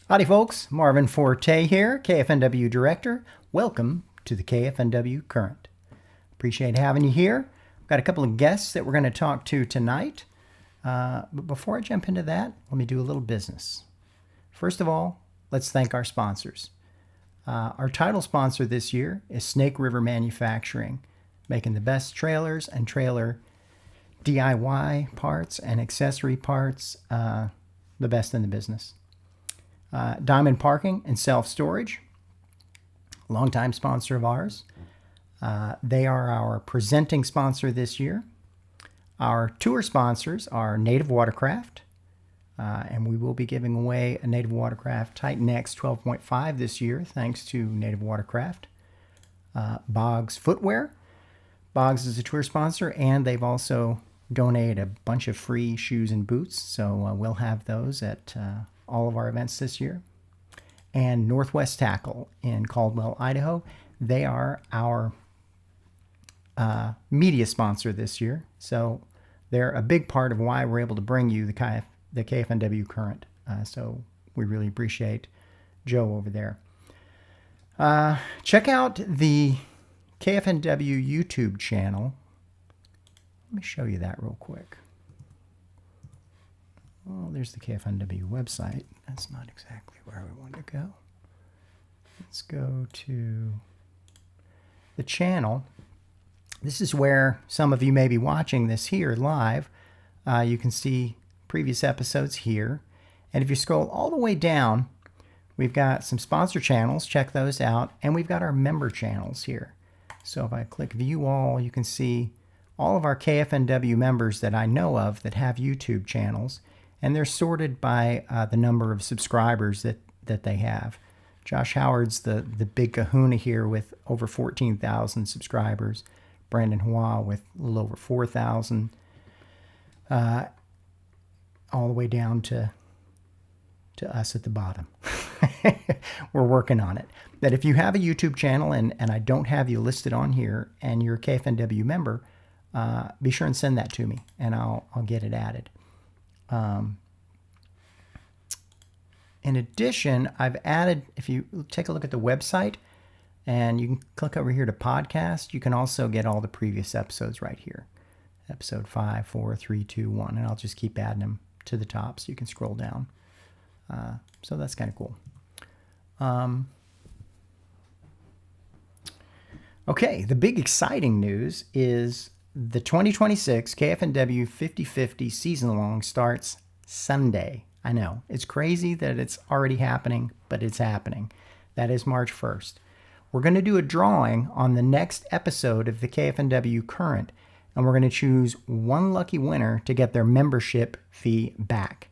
Howdy folks, Marvin Forte here, KFNW Director. Welcome to the KFNW Current. Appreciate having you here. I've got a couple of guests that we're going to talk to tonight. But before I jump into that, let me do a little business. First of all, let's thank our sponsors. Our title sponsor this year is Snake River Manufacturing, making the best trailers and trailer DIY parts and accessory parts, the best in the business. Diamond Parking and Self-Storage, longtime sponsor of ours. They are our presenting sponsor this year. Our tour sponsors are Native Watercraft, and we will be giving away a Native Watercraft Titan X 12.5 this year, thanks to Native Watercraft. Boggs Footwear. Boggs is a tour sponsor, and they've also donated a bunch of free shoes and boots, so we'll have those at all of our events this year. And Northwest Tackle in Caldwell, Idaho. They are our media sponsor this year, so they're a big part of why we're able to bring you the KFNW Current. So we really appreciate Joe over there. Check out the KFNW YouTube channel. Let me show you that real quick. Well, there's the KFNW website. That's not exactly where we want to go. Let's go to the channel. This is where some of you may be watching this here live. You can see previous episodes here. And if you scroll all the way down, we've got some sponsor channels. Check those out. And we've got our member channels here. So if I click View All, you can see all of our KFNW members that I know of that have YouTube channels. And they're sorted by the number of subscribers that they have. Josh Howard's the big kahuna here with over 14,000 subscribers. Brandon Hua with a little over 4,000. All the way down to us at the bottom. We're working on it. But if you have a YouTube channel and I don't have you listed on here and you're a KFNW member, be sure and send that to me and I'll get it added. In addition, I've added, if you take a look at the website and you can click over here to podcast, you can also get all the previous episodes right here. Episode 5, 4, 3, 2, 1. And I'll just keep adding them to the top so you can scroll down. So that's kind of cool. Okay, the big exciting news is the 2026 KFNW 50/50 season-long starts Sunday. I know, it's crazy that it's already happening, but it's happening. That is March 1st. We're going to do a drawing on the next episode of the KFNW Current, and we're going to choose one lucky winner to get their membership fee back.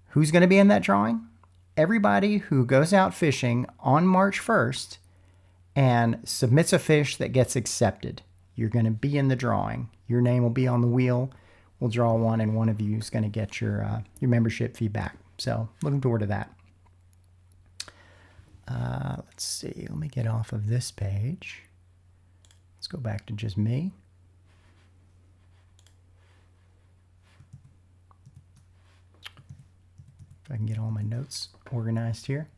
Who's going to be in that drawing? Everybody who goes out fishing on March 1st and submits a fish that gets accepted. You're going to be in the drawing. Your name will be on the wheel. We'll draw one, and one of you is going to get your membership fee back. So looking forward to that. Let's see. Let me get off of this page. Let's go back to just me. If I can get all my notes organized here.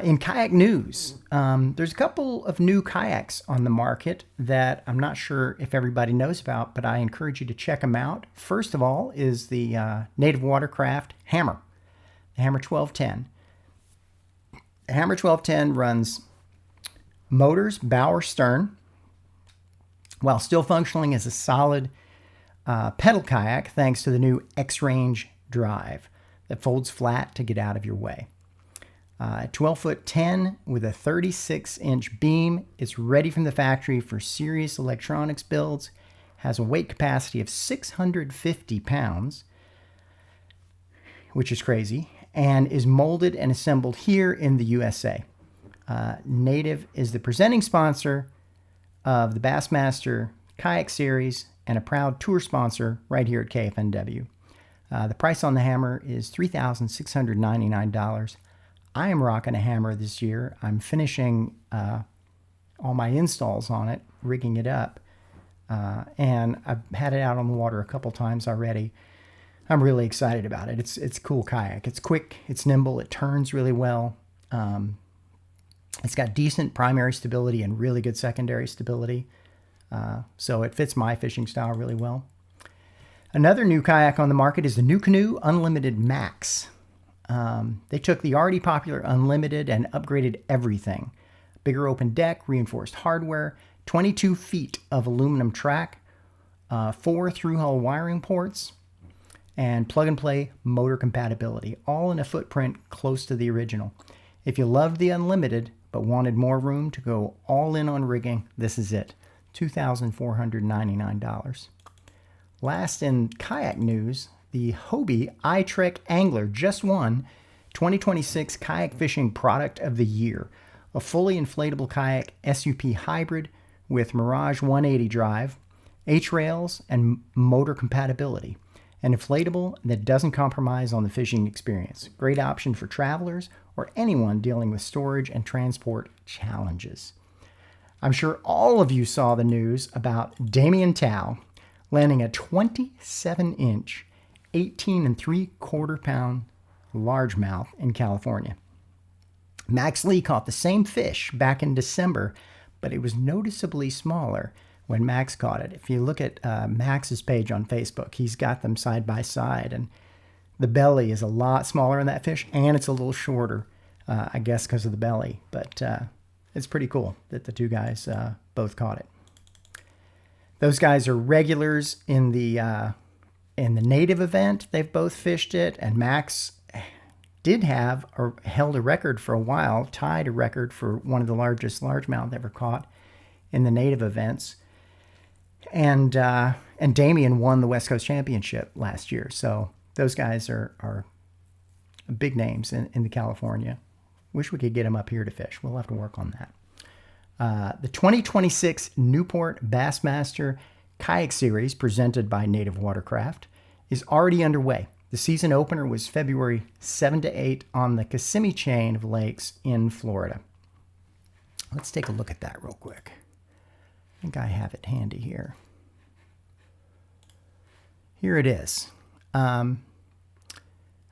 In kayak news, there's a couple of new kayaks on the market that I'm not sure if everybody knows about, but I encourage you to check them out. First of all is the Native Watercraft Hammer, the Hammer 1210. The Hammer 1210 runs motors, bow or stern, while still functioning as a solid pedal kayak thanks to the new X-Range drive that folds flat to get out of your way. 12-foot 10 with a 36-inch beam. It's ready from the factory for serious electronics builds. Has a weight capacity of 650 pounds, which is crazy, and is molded and assembled here in the USA. Native is the presenting sponsor of the Bassmaster Kayak Series and a proud tour sponsor right here at KFNW. The price on the hammer is $3,699. I am rocking a hammer this year. I'm finishing all my installs on it, rigging it up, and I've had it out on the water a couple times already. I'm really excited about it. It's a cool kayak. It's quick, it's nimble, it turns really well. It's got decent primary stability and really good secondary stability. So it fits my fishing style really well. Another new kayak on the market is the NuCanoe Unlimited MAX. They took the already popular Unlimited and upgraded everything. Bigger open deck, reinforced hardware, 22 feet of aluminum track, 4 through-hull wiring ports, and plug-and-play motor compatibility, all in a footprint close to the original. If you loved the Unlimited but wanted more room to go all in on rigging, this is it. $2,499. Last in kayak news, the Hobie iTrek Angler just won 2026 Kayak Fishing Product of the Year, a fully inflatable kayak SUP hybrid with Mirage 180 drive, H-rails, and motor compatibility. An inflatable that doesn't compromise on the fishing experience. Great option for travelers or anyone dealing with storage and transport challenges. I'm sure all of you saw the news about Damien Tao landing a 27-inch, 18 3/4 pound largemouth in California. Max Lee caught the same fish back in December, but it was noticeably smaller when Max caught it. If you look at Max's page on Facebook, he's got them side by side, and the belly is a lot smaller in that fish, and it's a little shorter, I guess because of the belly. But it's pretty cool that the two guys both caught it. Those guys are regulars in the native event. They've both fished it, and Max did have or held a record for a while, tied a record for one of the largest largemouth ever caught in the native events. And Damien won the West Coast Championship last year. So those guys are big names in the California. Wish we could get them up here to fish. We'll have to work on that. The 2026 Newport Bassmaster Kayak Series, presented by Native Watercraft, is already underway. The season opener was February 7 to 8 on the Kissimmee Chain of Lakes in Florida. Let's take a look at that real quick. I think I have it handy here. Here it is. Ryan,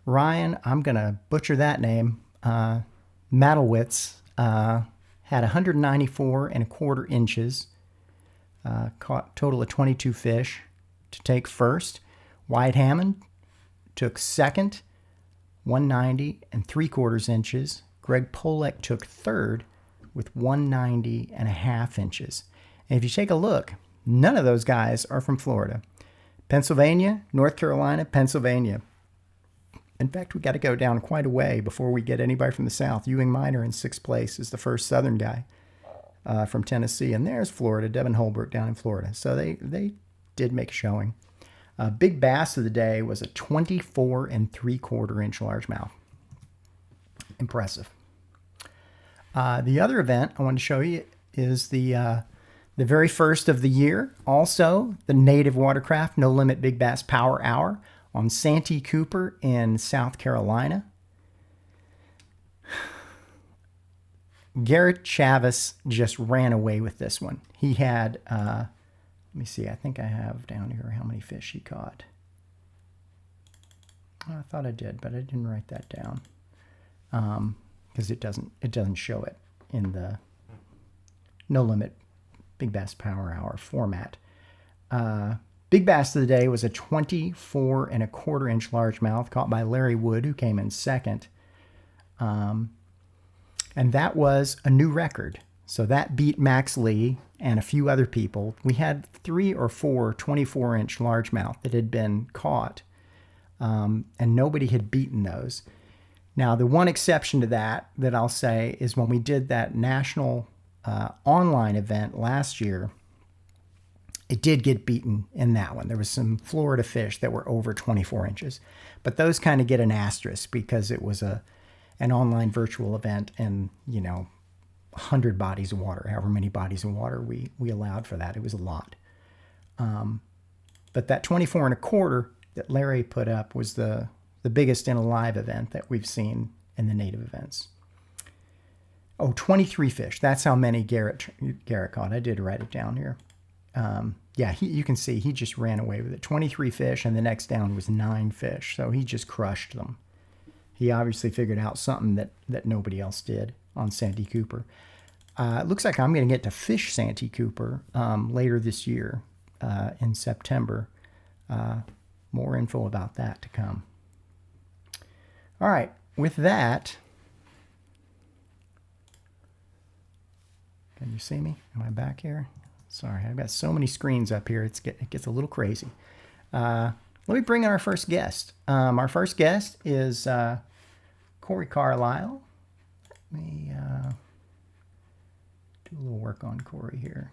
I'm going to butcher that name, Madowitz, had 194 1/4 inches, caught total of 22 fish to take first. Wyatt Hammond took second, 190 3/4 inches. Greg Polek took third with 190 1/2 inches. And if you take a look, none of those guys are from Florida. Pennsylvania, North Carolina, Pennsylvania. In fact, we got to go down quite a way before we get anybody from the South. Ewing Minor in 6th place is the first Southern guy from Tennessee. And there's Florida, Devin Holbrook down in Florida. So they did make a showing. Big bass of the day was a 24 3/4 inch largemouth. Impressive. The other event I want to show you is the very first of the year. Also, the Native Watercraft No Limit Big Bass Power Hour on Santee Cooper in South Carolina. Garrett Chavis just ran away with this one. He had, let me see, I think I have down here how many fish he caught. I thought I did, but I didn't write that down because it doesn't show it in the No Limit Big Bass Power Hour format. Big bass of the day was a 24 1/4 inch largemouth caught by Larry Wood, who came in second. And that was a new record. So that beat Max Lee and a few other people. We had 3 or 4 24 inch largemouth that had been caught, and nobody had beaten those. Now, the one exception to that I'll say is when we did that national online event last year, it did get beaten in that one. There was some Florida fish that were over 24 inches. But those kind of get an asterisk because it was an online virtual event and, 100 bodies of water, however many bodies of water we allowed for that. It was a lot. But that 24 1/4 that Larry put up was the biggest in a live event that we've seen in the native events. Oh, 23 fish. That's how many Garrett caught. I did write it down here. Yeah, you can see he just ran away with it. 23 fish, and the next down was 9 fish. So he just crushed them. He obviously figured out something that nobody else did on Santee Cooper. It looks like I'm going to get to fish Santee Cooper later this year in September. More info about that to come. All right, with that, can you see me? Am I back here? Sorry, I've got so many screens up here. It gets a little crazy. Let me bring in our first guest. Our first guest is Corey Carlile. Let me do a little work on Corey here.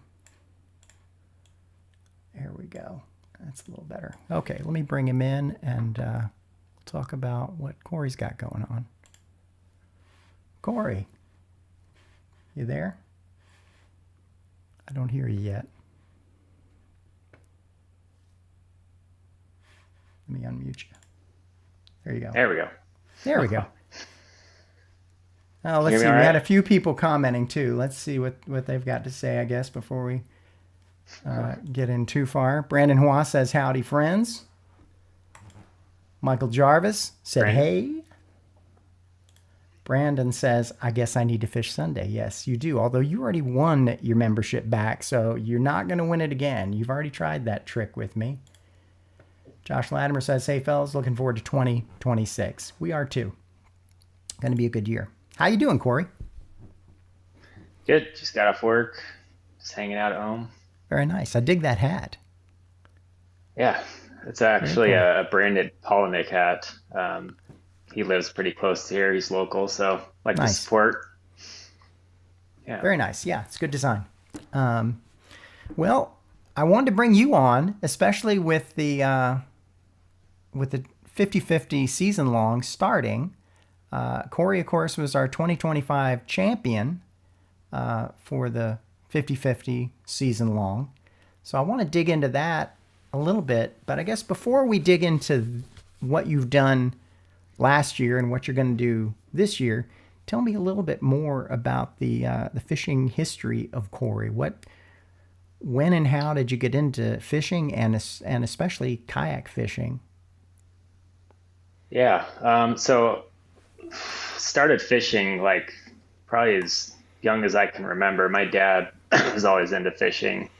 There we go. That's a little better. Okay, let me bring him in and talk about what Corey's got going on. Corey, you there? I don't hear you yet. Let me unmute you. There you go. There we go. There we go. Oh, let's see. We had a few people commenting too. Let's see what they've got to say, I guess, before we get in too far. Brandon Hua says, howdy, friends. Michael Jarvis said, hey. Brandon says, I guess I need to fish Sunday. Yes, you do. Although you already won your membership back, so you're not going to win it again. You've already tried that trick with me. Josh Latimer says, hey, fellas, looking forward to 2026. We are too. Going to be a good year. How you doing, Corey? Good. Just got off work. Just hanging out at home. Very nice. I dig that hat. Yeah, it's actually a branded Polinick hat. He lives pretty close to here. He's local, so like to support. Yeah. Very nice. Yeah, it's good design. Well, I wanted to bring you on, especially with the 50-50 season long starting. Corey, of course, was our 2025 champion for the 50-50 season long. So I want to dig into that a little bit. But I guess before we dig into what you've done last year and what you're going to do this year, tell me a little bit more about the fishing history of Corey. When and how did you get into fishing and especially kayak fishing? Yeah, so started fishing like probably as young as I can remember. My dad was always into fishing,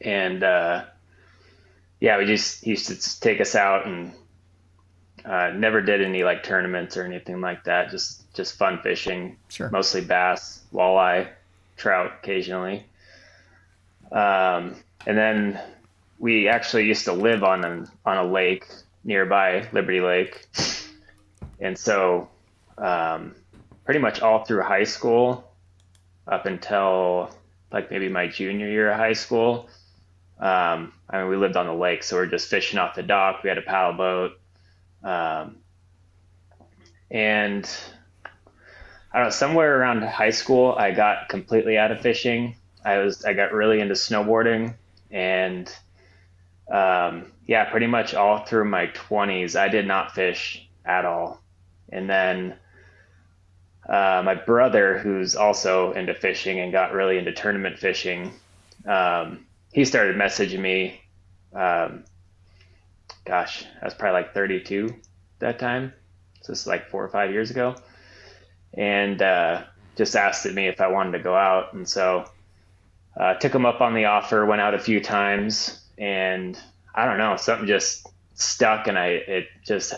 and we just he used to take us out and never did any like tournaments or anything like that. Just fun fishing. Sure. Mostly bass, walleye, trout occasionally. And then we actually used to live on a lake nearby, Liberty Lake. And so pretty much all through high school up until like maybe my junior year of high school, we lived on the lake, so we're just fishing off the dock. We had a paddle boat. And I don't know, somewhere around high school, I got completely out of fishing. I got really into snowboarding, and pretty much all through my 20s, I did not fish at all. And then my brother, who's also into fishing and got really into tournament fishing, he started messaging me. Gosh, I was probably like 32 that time. So this is like 4 or 5 years ago. And just asked me if I wanted to go out. And so took him up on the offer, went out a few times, and I don't know, something just stuck, and it just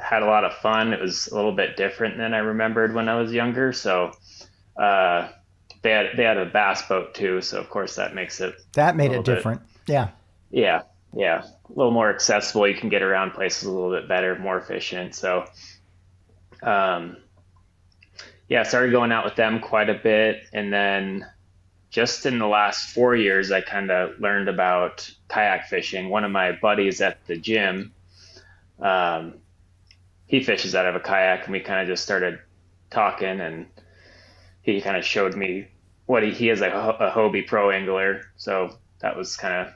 had a lot of fun. It was a little bit different than I remembered when I was younger. So they had a bass boat too, so of course that makes it different. Yeah. Yeah, a little more accessible. You can get around places a little bit better, more efficient. So started going out with them quite a bit, and then just in the last 4 years, I kind of learned about kayak fishing. One of my buddies at the gym, he fishes out of a kayak, and we kind of just started talking, and he kind of showed me what he is, like a Hobie Pro angler. So that was kind of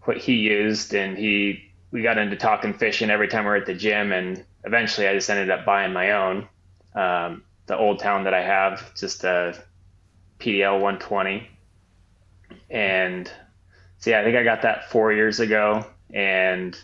what he used, and we got into talking fishing every time we were at the gym, and eventually I just ended up buying my own. The Old Town that I have, just a PDL 120, And so yeah, I think I got that 4 years ago, and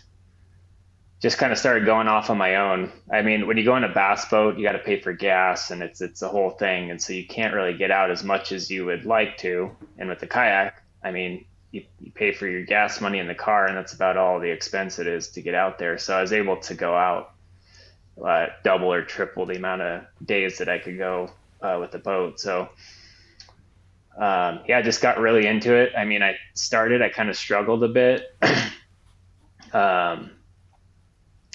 just kind of started going off on my own. I mean, when you go on a bass boat, you got to pay for gas, and it's a whole thing, and so you can't really get out as much as you would like to. And with the kayak, I mean, you pay for your gas money in the car, and that's about all the expense it is to get out there. So I was able to go out double or triple the amount of days that I could go with the boat. So yeah, I just got really into it. I mean, I kind of struggled a bit. um,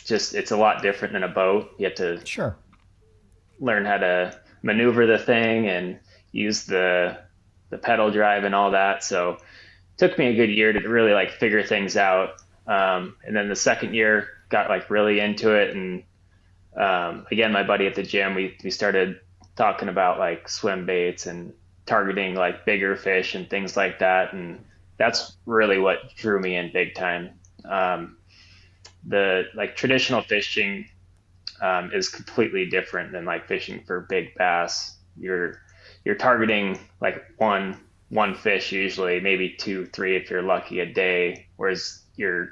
just it's a lot different than a boat. You have to Sure. learn how to maneuver the thing and use the pedal drive and all that. So it took me a good year to really like figure things out. And then the second year got like really into it. And again, my buddy at the gym, we started talking about like swim baits and targeting like bigger fish and things like that. And that's really what drew me in big time. The like traditional fishing is completely different than like fishing for big bass. You're targeting like one fish usually, maybe two, three if you're lucky a day. Whereas when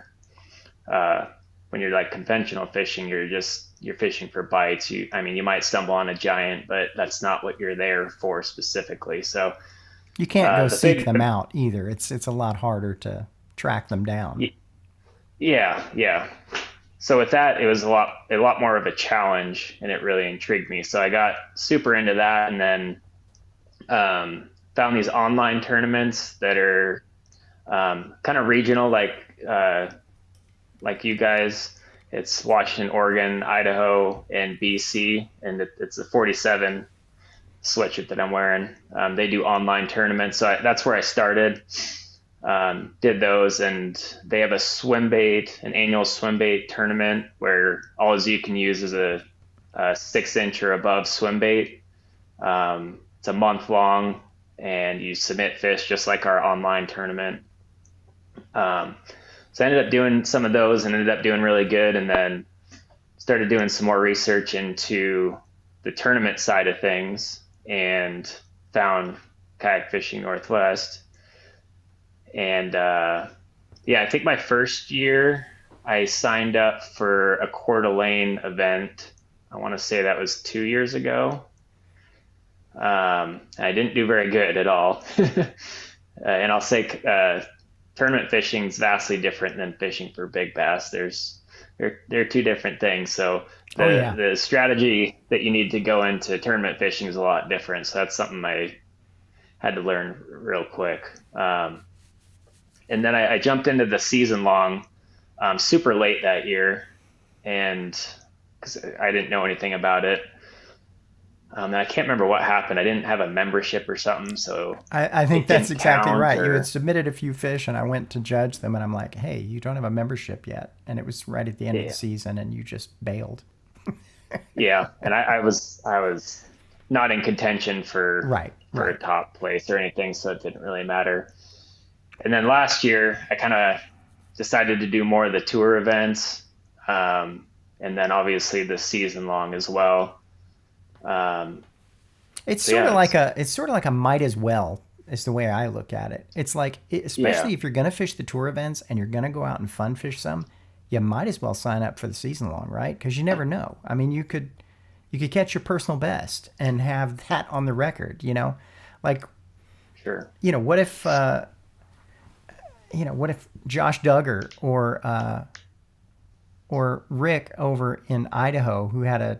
you're like conventional fishing, you're fishing for bites. I mean, you might stumble on a giant, but that's not what you're there for specifically. So You can't go seek them out either. It's a lot harder to track them down. Yeah, yeah. So with that, it was a lot more of a challenge, and it really intrigued me. So I got super into that, and then found these online tournaments that are kind of regional, like you guys. It's Washington, Oregon, Idaho, and BC, and it's a 47 sweatshirt that I'm wearing. They do online tournaments, so that's where I started. Did those, and they have an annual swim bait tournament where all you can use is a 6-inch or above swim bait. It's a month long, and you submit fish just like our online tournament. So I ended up doing some of those and ended up doing really good, and then started doing some more research into the tournament side of things and found Kayak Fishing Northwest. And yeah, I think my first year I signed up for a Coeur d'Alene event. I want to say that was 2 years ago. I didn't do very good at all. And I'll say tournament fishing is vastly different than fishing for big bass. They're two different things. So the strategy that you need to go into tournament fishing is a lot different. So that's something I had to learn real quick. And then I jumped into the season long super late that year, and because I didn't know anything about it. And I can't remember what happened. I didn't have a membership or something, so I think that's exactly right. Or... You had submitted a few fish, and I went to judge them, and I'm like, hey, you don't have a membership yet. And it was right at the end of the season, and you just bailed. Yeah, and I was not in contention for a top place or anything, so it didn't really matter. And then last year, I kind of decided to do more of the tour events, and then obviously the season long as well. It's sort of like a might as well is the way I look at it. It's like, especially if you're going to fish the tour events and you're going to go out and fun fish some, you might as well sign up for the season long, right? Because you never know. I mean, you could catch your personal best and have that on the record, like, sure. What if Josh Duggar or Rick over in Idaho, who had a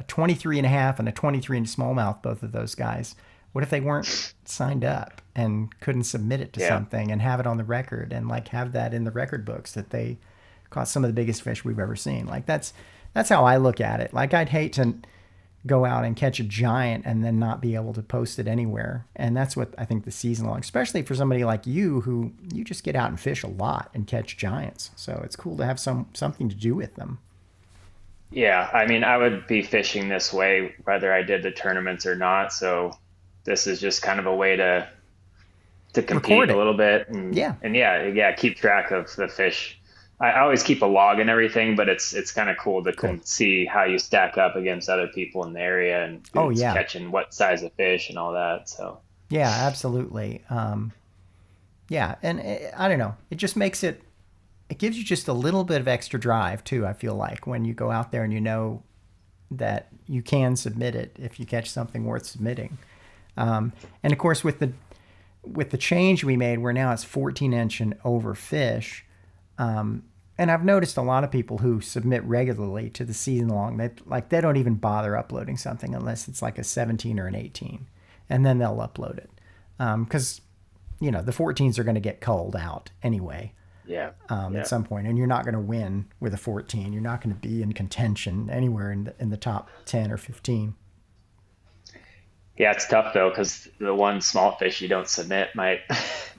23 and a half and a 23 inch smallmouth, both of those guys, what if they weren't signed up and couldn't submit it to something and have it on the record and like have that in the record books that they caught some of the biggest fish we've ever seen? Like that's how I look at it. Like I'd hate to go out and catch a giant and then not be able to post it anywhere. And that's what I think the season long, especially for somebody like you, who you just get out and fish a lot and catch giants. So it's cool to have something to do with them. Yeah, I mean, I would be fishing this way whether I did the tournaments or not. So this is just kind of a way to compete a little bit and keep track of the fish. I always keep a log and everything, but it's kind of cool to see how you stack up against other people in the area and catching what size of fish and all that. So yeah, absolutely. Yeah, and I don't know. It just makes it. It gives you just a little bit of extra drive too. I feel like when you go out there and you know that you can submit it if you catch something worth submitting. And of course, with the change we made, where now it's 14-inch and over fish. And I've noticed a lot of people who submit regularly to the season long, they don't even bother uploading something unless it's like a 17 or an 18, and then they'll upload it because the 14s are going to get culled out anyway. Yeah. At some point, and you're not going to win with a 14. You're not going to be in contention anywhere in the top 10 or 15. Yeah, it's tough though because the one small fish you don't submit might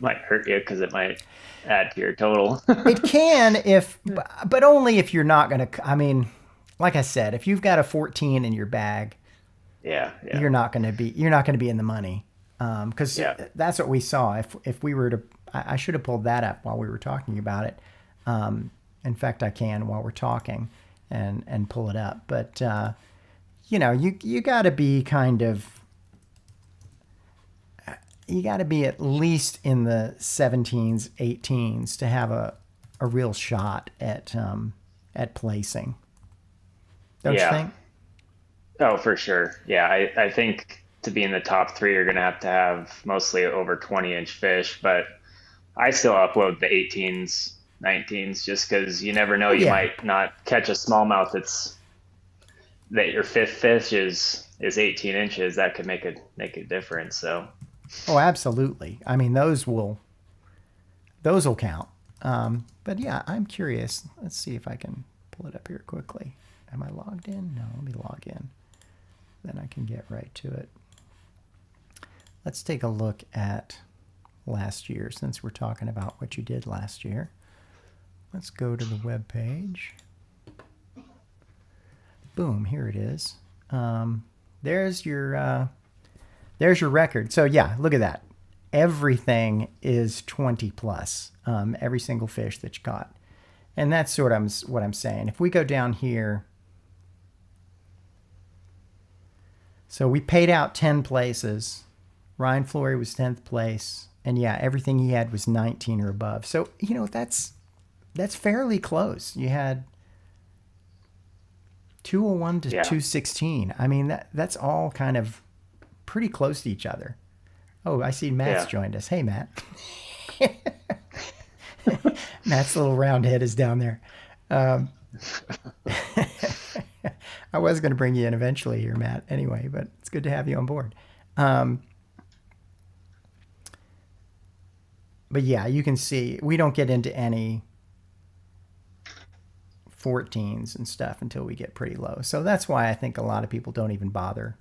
might hurt you because it might add to your total. It can but only if you're not going to. I mean, like I said, if you've got a 14 in your bag, Yeah. you're not going to be in the money because that's what we saw. If we were to, I should have pulled that up while we were talking about it. In fact, I can while we're talking and pull it up. But you got to be kind of. You got to be at least in the 17s, 18s to have a real shot at placing. Don't you think? Oh, for sure. Yeah, I think to be in the top three, you're going to have mostly over 20-inch fish, but I still upload the 18s, 19s, just because you never know. You might not catch a smallmouth that your fifth fish is 18 inches. That could make a difference. So. Oh, absolutely. I mean, those will count. But yeah, I'm curious. Let's see if I can pull it up here quickly. Am I logged in? No, let me log in. Then I can get right to it. Let's take a look at last year since we're talking about what you did last year. Let's go to the web page. Boom, here it is. There's your record. So yeah, look at that. Everything is 20 plus. Every single fish that you caught. And that's sort of what I'm saying. If we go down here, so we paid out 10 places. Ryan Flory was 10th place. And yeah, everything he had was 19 or above. So, that's fairly close. You had 201 to 216. I mean, that's all kind of pretty close to each other. Oh, I see Matt's joined us. Hey, Matt. Matt's little round head is down there. I was going to bring you in eventually here, Matt, anyway, but it's good to have you on board. But yeah, you can see we don't get into any 14s and stuff until we get pretty low. So that's why I think a lot of people don't even bother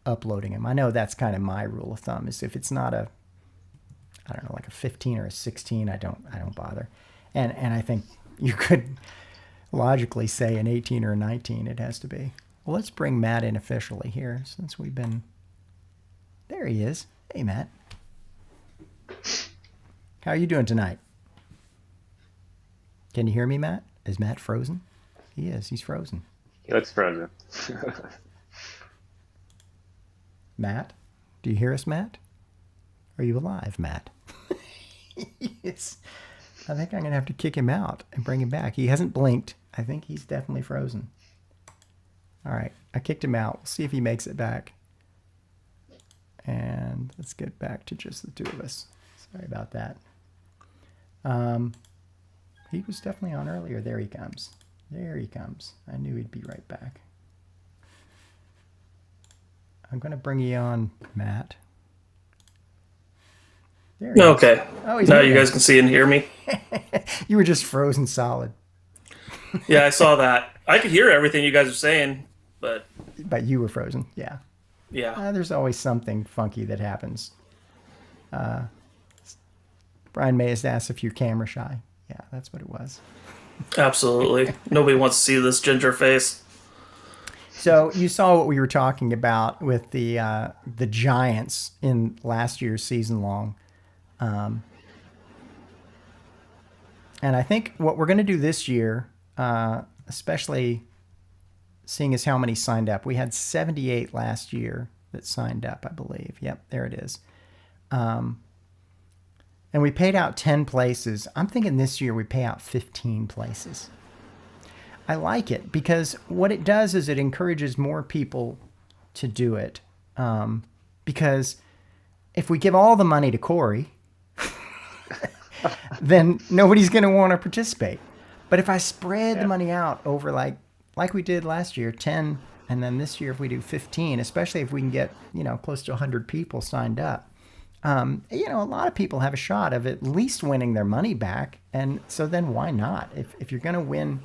uploading them. I know that's kind of my rule of thumb is if it's not like a 15 or a 16, I don't bother. And I think you could logically say an 18 or a 19 it has to be. Well, let's bring Matt in officially here since we've been... There he is. Hey, Matt. How are you doing tonight? Can you hear me, Matt? Is Matt frozen? He is. He's frozen. He looks frozen. Matt? Do you hear us, Matt? Are you alive, Matt? Yes. I think I'm going to have to kick him out and bring him back. He hasn't blinked. I think he's definitely frozen. All right. I kicked him out. We'll see if he makes it back. And let's get back to just the two of us. Sorry about that. He was definitely on earlier. There he comes. There he comes. I knew he'd be right back. I'm going to bring you on, Matt. There he Okay. is. Oh, he's now moving. You guys can see and hear me. You were just frozen solid. Yeah, I saw that. I could hear everything you guys are saying, but you were frozen. Yeah. yeah. There's always something funky that happens. Brian May has asked if you're camera shy. Yeah, that's what it was. Absolutely. Nobody wants to see this ginger face. So you saw what we were talking about with the giants in last year's season long. And I think what we're going to do this year, especially seeing as how many signed up. We had 78 last year that signed up, I believe. Yep, there it is. and we paid out 10 places. I'm thinking this year we pay out 15 places. I like it because what it does is it encourages more people to do it. Because if we give all the money to Corey, then nobody's going to want to participate. But if I spread the money out over like we did last year, 10, and then this year if we do 15, especially if we can get, close to 100 people signed up, a lot of people have a shot of at least winning their money back. And so then why not? If you're going to win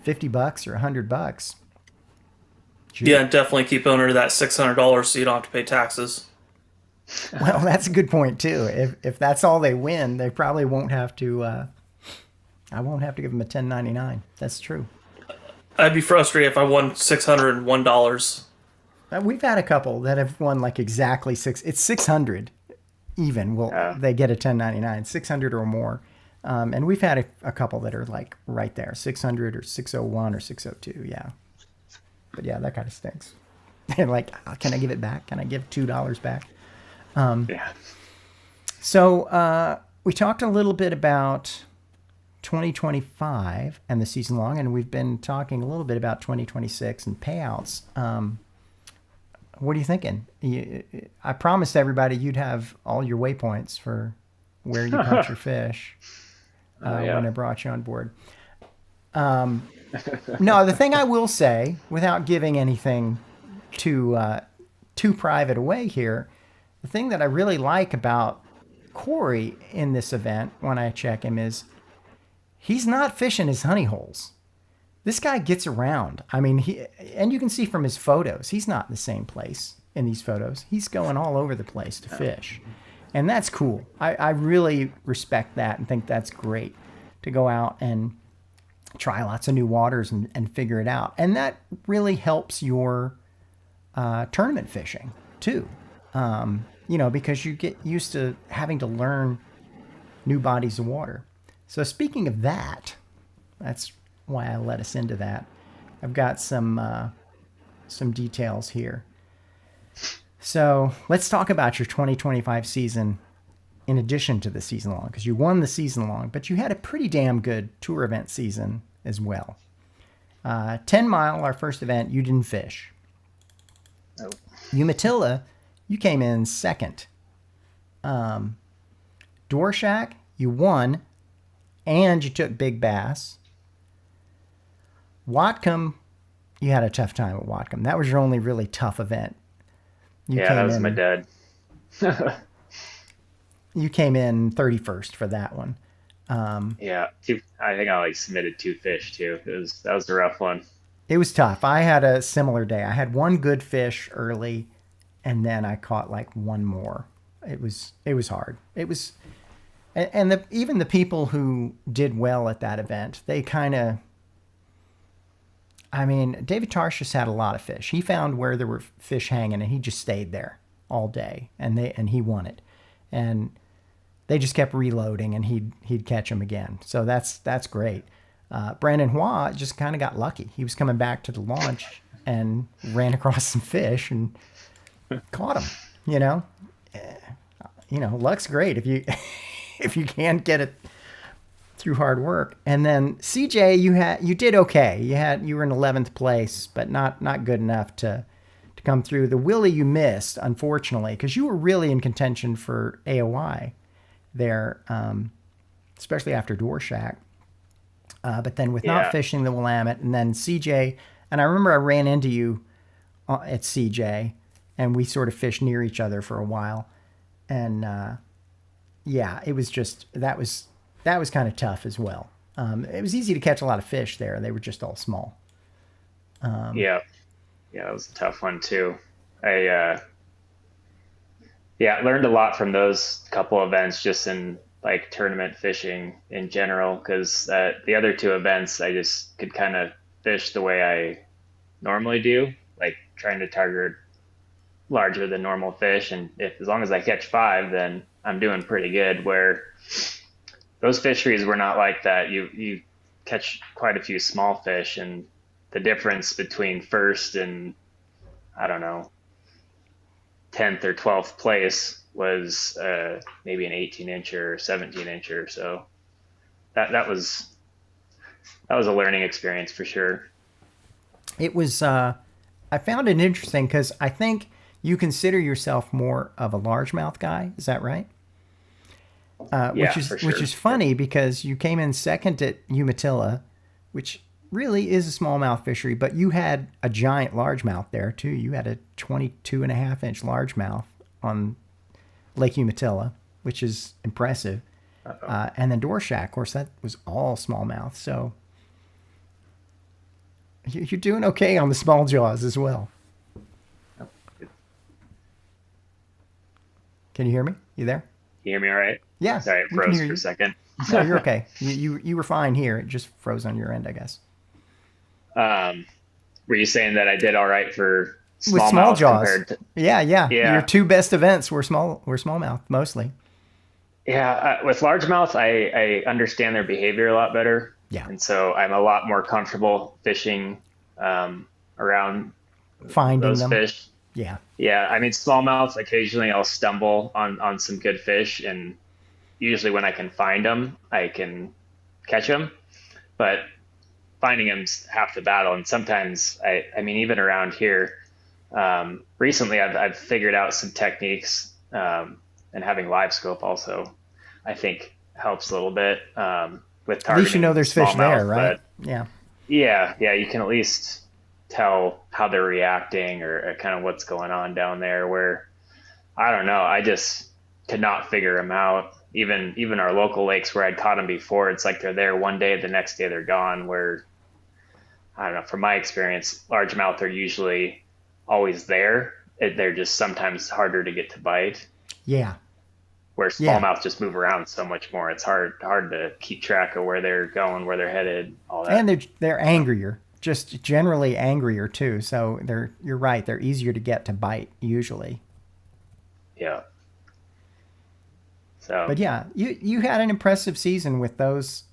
$50 or $100, yeah, definitely keep owner that $600 so you don't have to pay taxes. Well, that's a good point too. If that's all they win, they probably won't have to. I won't have to give them a 1099. That's true. I'd be frustrated if I won $601. We've had a couple that have won like exactly six. It's 600 even. They get a 1099, 600 or more. And we've had a couple that are like right there, 600 or 601 or 602. Yeah. But yeah, that kind of stinks. They're like, can I give it back? Can I give $2 back? Yeah. So we talked a little bit about 2025 and the season long, and we've been talking a little bit about 2026 and payouts. What are you thinking? I promised everybody you'd have all your waypoints for where you caught your fish when I brought you on board. No, the thing I will say, without giving anything too private away here, the thing that I really like about Corey in this event when I check him is he's not fishing his honey holes. This guy gets around. I mean, and you can see from his photos, he's not in the same place in these photos. He's going all over the place to fish. And that's cool. I really respect that and think that's great to go out and try lots of new waters and figure it out. And that really helps your tournament fishing too. Because you get used to having to learn new bodies of water. So speaking of that, that's why I let us into that. I've got some details here. So let's talk about your 2025 season in addition to the season long, because you won the season long, but you had a pretty damn good tour event season as well. 10 Mile, our first event, you didn't fish. Oh. Umatilla, you came in second. Door Shack, you won, and you took big bass. Whatcom, you had a tough time at Whatcom. That was your only really tough event. That was my dad. You came in 31st for that one. I think I submitted 2 fish too. That was a rough one. It was tough. I had a similar day. I had one good fish early, and then I caught like one more. It was hard. It was, and even the people who did well at that event, they kind of. I mean, David Tarshish had a lot of fish. He found where there were fish hanging, and he just stayed there all day, and he won it. And they just kept reloading, and he'd catch them again. So that's great. Brandon Hua just kind of got lucky. He was coming back to the launch and ran across some fish and caught them. Luck's great if you if you can't get it through hard work. And then CJ, you did okay. You were in 11th place, but not good enough to come through. The Willie you missed, unfortunately, because you were really in contention for AOI there, especially after Door Shack. But then with not fishing the Willamette, and then CJ, and I remember I ran into you at CJ, and we sort of fished near each other for a while. And it was just, that was kind of tough as well. It was easy to catch a lot of fish there. They were just all small. It was a tough one too. I learned a lot from those couple events just in like tournament fishing in general, because the other 2 events I just could kind of fish the way I normally do, like trying to target larger than normal fish, and as long as I catch 5, then I'm doing pretty good. Where those fisheries were not like that. You catch quite a few small fish, and the difference between first and, I don't know, 10th or 12th place was maybe an 18-incher or 17-incher. So that was a learning experience for sure. It was. I found it interesting because I think you consider yourself more of a largemouth guy. Is that right? Yeah, for sure. Which is funny because you came in second at Umatilla, which really is a smallmouth fishery, but you had a giant largemouth there too. You had a 22.5-inch largemouth on Lake Umatilla, which is impressive. And then Dorshak, of course, that was all smallmouth. So you're doing okay on the small jaws as well. Can you hear me? You there? You hear me all right? Yeah. Sorry, it froze for a second. No, you're okay. You were fine here. It just froze on your end, I guess. Were you saying that I did all right for With small jaws? compared to... Yeah. Yeah. Your two best events were smallmouth mostly. Yeah, with largemouth, I understand their behavior a lot better. Yeah. And so I'm a lot more comfortable fishing around Finding those them. fish. Yeah. Yeah, I mean, smallmouth, occasionally I'll stumble on some good fish, and usually when I can find them, I can catch them. But finding them's half the battle. And sometimes, I mean, even around here, recently I've figured out some techniques, and having live scope also, I think, helps a little bit with targeting. At least you know there's fish smallmouth, there, right? Yeah. Yeah, you can at least tell how they're reacting or kind of what's going on down there, where I don't know, I just could not figure them out. Even our local lakes where I'd caught them before, it's like they're there one day, the next day they're gone, where I don't know, from my experience, largemouth are usually always there. They're just sometimes harder to get to bite. Yeah. Where smallmouth just move around so much more. It's hard to keep track of where they're going, where they're headed, all that. And they're angrier, just generally angrier too. So you're right. They're easier to get to bite usually. Yeah. So. But yeah, you had an impressive season with those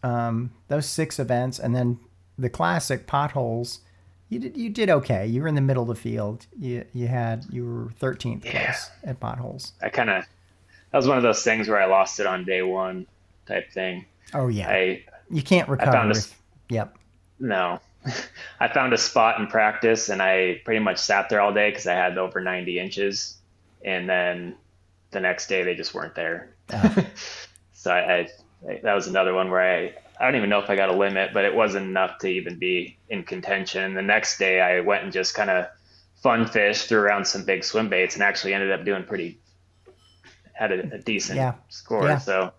6 events, and then the classic Potholes. You did okay. You were in the middle of the field. You were 13th place at Potholes. That was one of those things where I lost it on day one type thing. Oh yeah. You can't recover. Yep. No. I found a spot in practice, and I pretty much sat there all day because I had over 90 inches, and then the next day they just weren't there. So that was another one where I don't even know if I got a limit, but it wasn't enough to even be in contention. The next day I went and just kind of fun fished, threw around some big swim baits, and actually ended up doing had a decent score. Yeah. So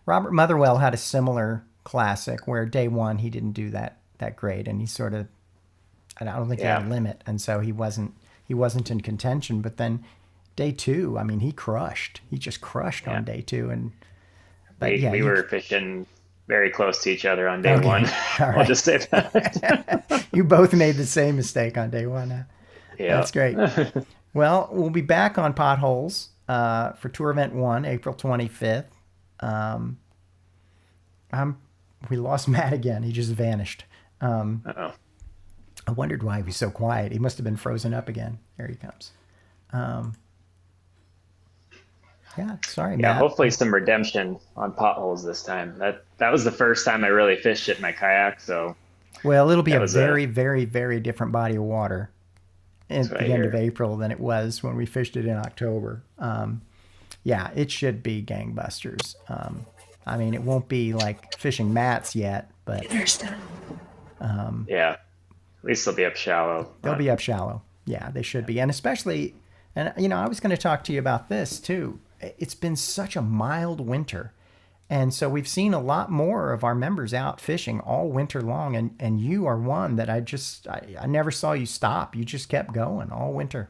Robert Motherwell had a similar classic where day one he didn't do that great, and he sort of, I don't think he had a limit, and so he wasn't in contention. But then day two, I mean, he just crushed on day two, and we were fishing very close to each other on day one. I'll just say that. You both made the same mistake on day one. Huh? Yeah, that's great. Well, we'll be back on Potholes for Tour Event 1, April 25th. We lost Matt again. He just vanished. Uh-oh. I wondered why he was so quiet. He must have been frozen up again. There he comes. Sorry, Matt. Yeah, hopefully some redemption on Potholes this time. That was the first time I really fished it in my kayak. So, well, it'll be a very, very, very different body of water at the end of April than it was when we fished it in October. It should be gangbusters. I mean, it won't be like fishing mats yet, but at least they'll be up shallow. They'll be up shallow. Yeah, they should be. And especially, and I was going to talk to you about this too. It's been such a mild winter. And so we've seen a lot more of our members out fishing all winter long. And you are one that I never saw you stop. You just kept going all winter.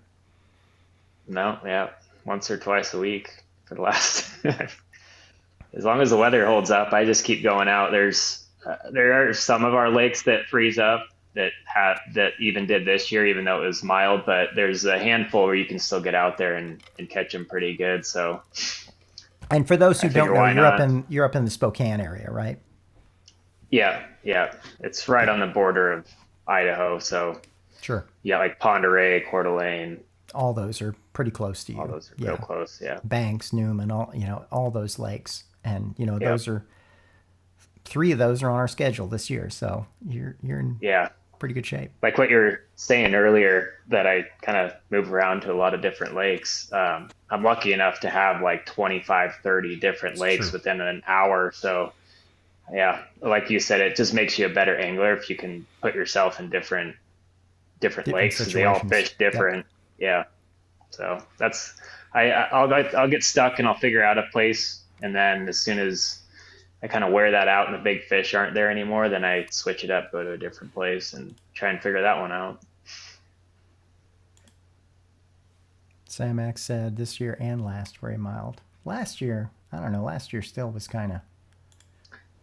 No, once or twice a week for the last, as long as the weather holds up, I just keep going out. There are some of our lakes that freeze up that even did this year, even though it was mild, but there's a handful where you can still get out there and catch them pretty good. So, and for those who don't know, you're up in the Spokane area, right? Yeah. It's right on the border of Idaho. So sure. Yeah, like Pend Oreille, Coeur d'Alene, all those are pretty close to you. All those are real close. Yeah. Banks, Newman, all those lakes, and Yep. those are 3 of those are on our schedule this year. So you're in pretty good shape. Like what you were saying earlier, that I kind of move around to a lot of different lakes. I'm lucky enough to have like 25, 30 different lakes within an hour. So yeah, like you said, it just makes you a better angler if you can put yourself in different lakes, because they all fish different. Yeah. So I'll get stuck and I'll figure out a place. And then as soon as I kind of wear that out and the big fish aren't there anymore, then I switch it up, go to a different place and try and figure that one out. Sam X said this year and last very mild. Last year, I don't know. Last year still was kind of.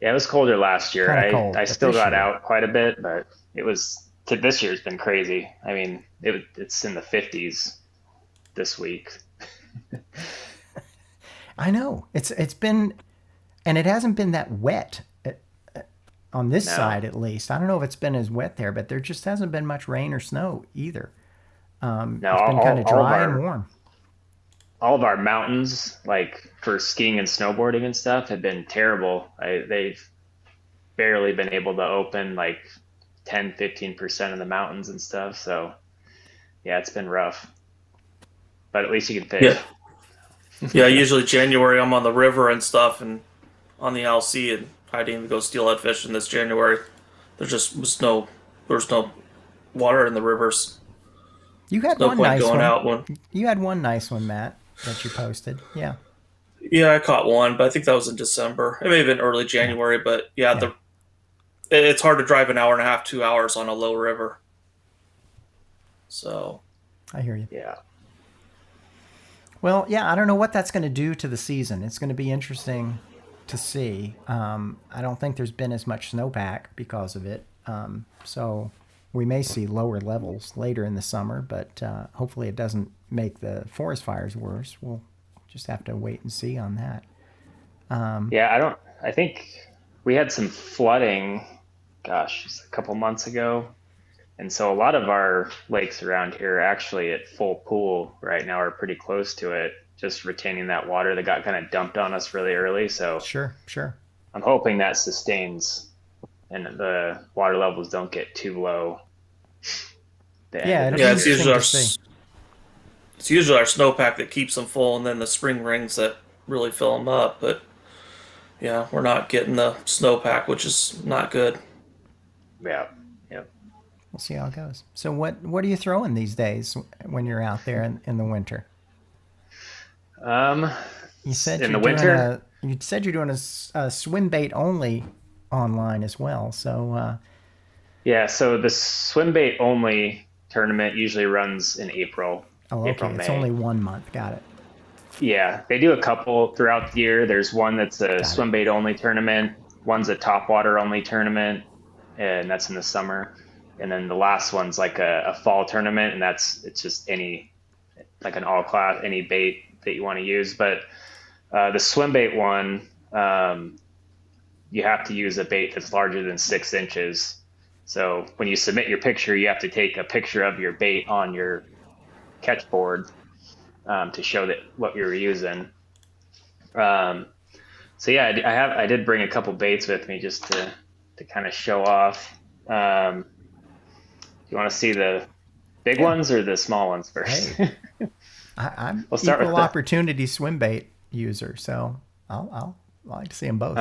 Yeah, it was colder last year. Cold, I still got out quite a bit, but this year's been crazy. I mean, it's in the 50s this week. I know. It's been, and it hasn't been that wet on this side at least. I don't know if it's been as wet there, but there just hasn't been much rain or snow either. It's been kind of dry and warm. All of our mountains, like for skiing and snowboarding and stuff, have been terrible. They've barely been able to open like 10, 15% of the mountains and stuff. So yeah, it's been rough, but at least you can fish. Yeah, usually January I'm on the river and stuff and on the LC, and I didn't even go steelhead fishing this January. There's no water in the rivers. You had No one point nice going one. out one. You had one nice one, Matt, that you posted. Yeah. Yeah, I caught one, but I think that was in December. It may have been early January, but it's hard to drive an hour and a half, 2 hours on a low river. So. I hear you. Yeah. Well, yeah, I don't know what that's going to do to the season. It's going to be interesting to see. I don't think there's been as much snowpack because of it. So we may see lower levels later in the summer, but hopefully it doesn't make the forest fires worse. We'll just have to wait and see on that. I think we had some flooding, a couple months ago. And so a lot of our lakes around here are actually at full pool right now, or pretty close to it, just retaining that water that got kind of dumped on us really early. So Sure. I'm hoping that sustains and the water levels don't get too low. It's usually our snowpack that keeps them full, and then the spring rings that really fill them up. But yeah, we're not getting the snowpack, which is not good. Yeah. We'll see how it goes. So what are you throwing these days when you're out there in the winter? You said in the winter? You said you're doing a swim bait only online as well. So so the swim bait only tournament usually runs in April. Oh, okay. April, It's May. only 1 month. Got it. Yeah, they do a couple throughout the year. There's one that's a swim bait only tournament. One's a topwater only tournament, and that's in the summer. And then the last one's like a fall tournament, and it's just like an all class, any bait that you want to use. But the swim bait one, you have to use a bait that's larger than 6 inches. So when you submit your picture, you have to take a picture of your bait on your catch board to show that what you're using. I did bring a couple baits with me just to kind of show off. You want to see the big ones or the small ones first? Hey, I'm We'll start equal with opportunity swim bait user, so I'll like to see them both.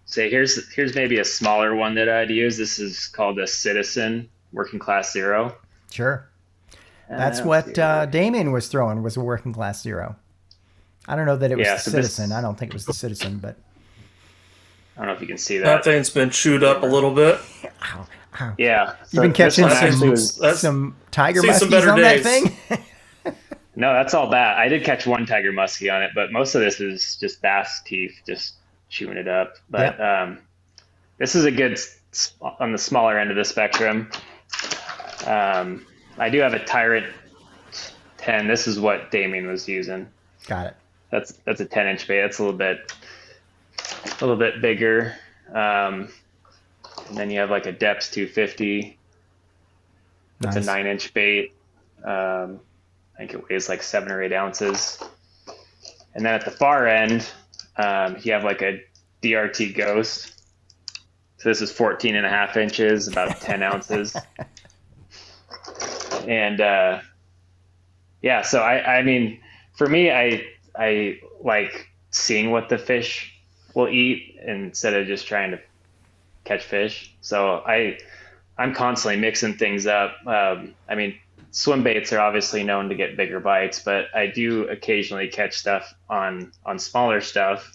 So here's maybe a smaller one that I'd use. This is called a Citizen Working Class Zero. Sure. That's what Damien was throwing, was a Working Class Zero. I don't know that it was the Citizen. I don't think it was the Citizen, but I don't know if you can see that. That thing's been chewed up a little bit. Ow. Yeah. You've been catching some tiger muskies on that thing? No, that's all bad. I did catch one tiger muskie on it, but most of this is just bass teeth, just chewing it up. But this is a good on the smaller end of the spectrum. I do have a Tyrant 10. This is what Damien was using. Got it. That's a 10-inch bait. That's a little bit bigger. And then you have like a Depths 250. That's nice. A 9-inch bait. I think it weighs like 7 or 8 ounces. And then at the far end, you have like a DRT Ghost. So this is 14.5 inches, about 10 ounces. And yeah, so I mean, for me, I like seeing what the fish will eat instead of just trying to catch fish. So I'm constantly mixing things up. I mean, swim baits are obviously known to get bigger bites, but I do occasionally catch stuff on smaller stuff.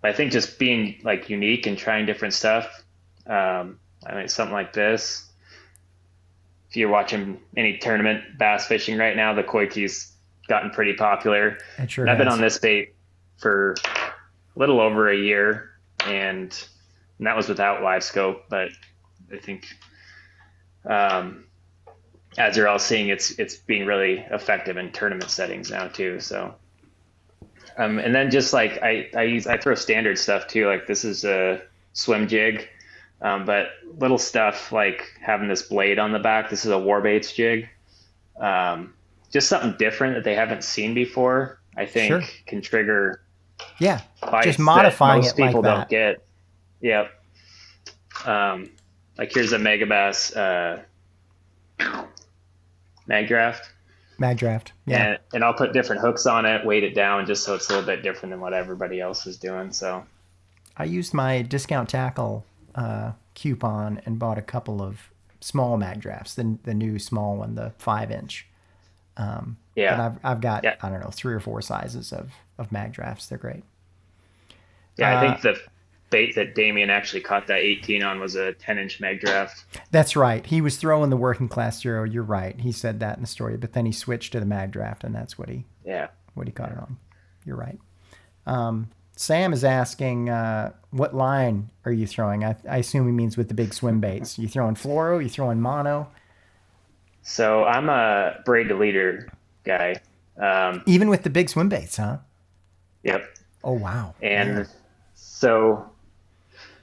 I think just being like unique and trying different stuff. I mean, something like this. If you're watching any tournament bass fishing right now, the koi key's gotten pretty popular. It sure And I've been has. on this bait for a little over a year, and that was without live scope. But I think, as you're all seeing, it's being really effective in tournament settings now too. So, and then just like I throw standard stuff too. Like this is a swim jig. But little stuff like having this blade on the back. This is a war baits jig. Just something different that they haven't seen before, I think, Sure. can trigger Yeah, bites just modifying that most it like people that. don't get. Yep. Like here's a Megabass mag draft. Mag draft. Yeah. And I'll put different hooks on it, weight it down just so it's a little bit different than what everybody else is doing. So I used my discount tackle coupon and bought a couple of small mag drafts, the new small one, the 5-inch. yeah. But I've got, Yeah. I don't know, 3 or 4 sizes of mag drafts. They're great. Yeah, I think the bait that Damien actually caught that 18 on was a 10-inch mag draft. That's right. He was throwing the working class zero. You're right. He said that in the story, but then he switched to the mag draft, and that's what he Yeah. caught it on. You're right. Sam is asking, what line are you throwing? I assume he means with the big swim baits. You throwing fluoro? You throwing mono? So I'm a braid to leader guy. Even with the big swim baits, huh? Yep. Oh, wow. And Yeah. so,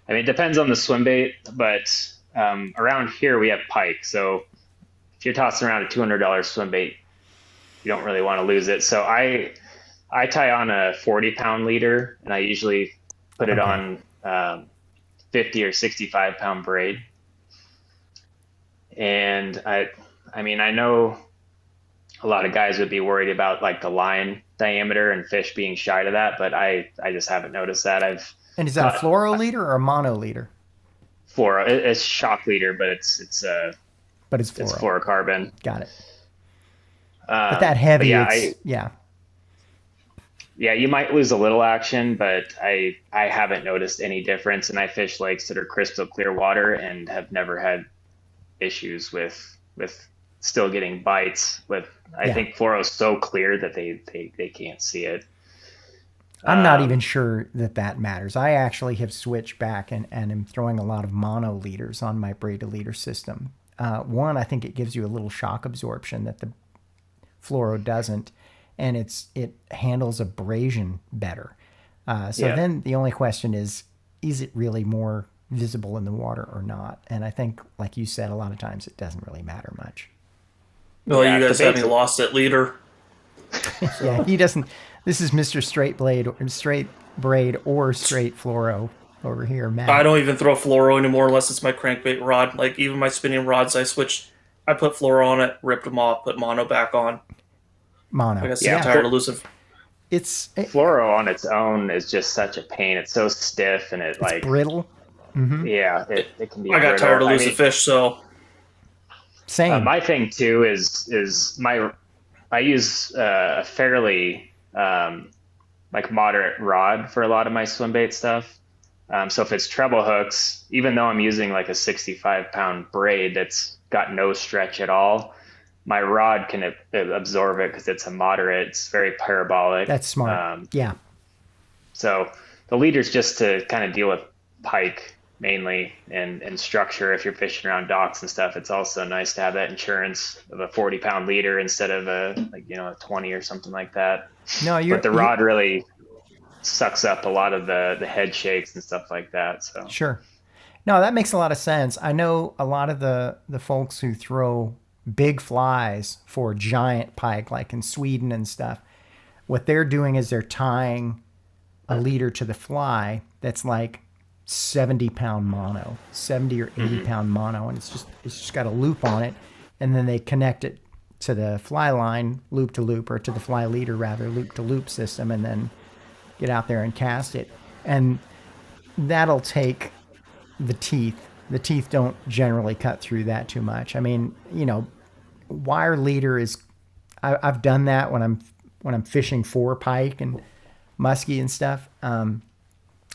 I mean, it depends on the swim bait, but around here we have pike. So if you're tossing around a $200 swim bait, you don't really want to lose it. So I tie on a 40-pound leader, and I usually put it Okay. on 50 or 65-pound braid. And I mean, I know a lot of guys would be worried about like the line diameter and fish being shy to that, but I just haven't noticed that. And is that a fluoro leader or a mono leader? It's shock leader, but it's But it's fluoro. fluorocarbon. Got it. But that heavy, yeah, yeah. Yeah, you might lose a little action, but I haven't noticed any difference, and I fish lakes that are crystal clear water and have never had issues with still getting bites. I think fluoro is so clear that they can't see it. I'm not even sure that matters. I actually have switched back and am throwing a lot of mono leaders on my braid to leader system. One, I think it gives you a little shock absorption that the fluoro doesn't, and it handles abrasion better. Then the only question is it really more visible in the water or not? And I think, like you said, a lot of times it doesn't really matter much. Well, Yeah, you guys the have me baits- lost at leader. Yeah, he doesn't. This is Mr. Straight Braid or straight fluoro over here, Matt. I don't even throw fluoro anymore unless it's my crankbait rod. Like even my spinning rods, I put fluoro on it, ripped them off, put mono back on. Mono. I got sick Yeah. and tired of losing. Fluoro on its own is just such a pain. It's so stiff, and it's like brittle. yeah, it can be. I got brittle. tired of I losing mean, fish, so Same. my thing too is I use a fairly like moderate rod for a lot of my swim bait stuff. So if it's treble hooks, even though I'm using like a 65-pound braid that's got no stretch at all, my rod can absorb it because it's a moderate. It's very parabolic. That's smart. Yeah. So the leader's just to kind of deal with pike mainly and structure. If you're fishing around docks and stuff, it's also nice to have that insurance of a 40-pound leader instead of a 20 or something like that. No, But the rod really sucks up a lot of the head shakes and stuff like that. So Sure. No, that makes a lot of sense. I know a lot of the folks who throw big flies for giant pike, like in Sweden and stuff, what they're doing is they're tying a leader to the fly that's like 70-pound mono, 70 or 80-pound mono, and it's just got a loop on it, and then they connect it to the fly line, loop to loop, or to the fly leader rather, loop to loop system, and then get out there and cast it. And that'll take the teeth. The teeth don't generally cut through that too much. I mean, wire leader is, I've done that when I'm fishing for pike and muskie and stuff. And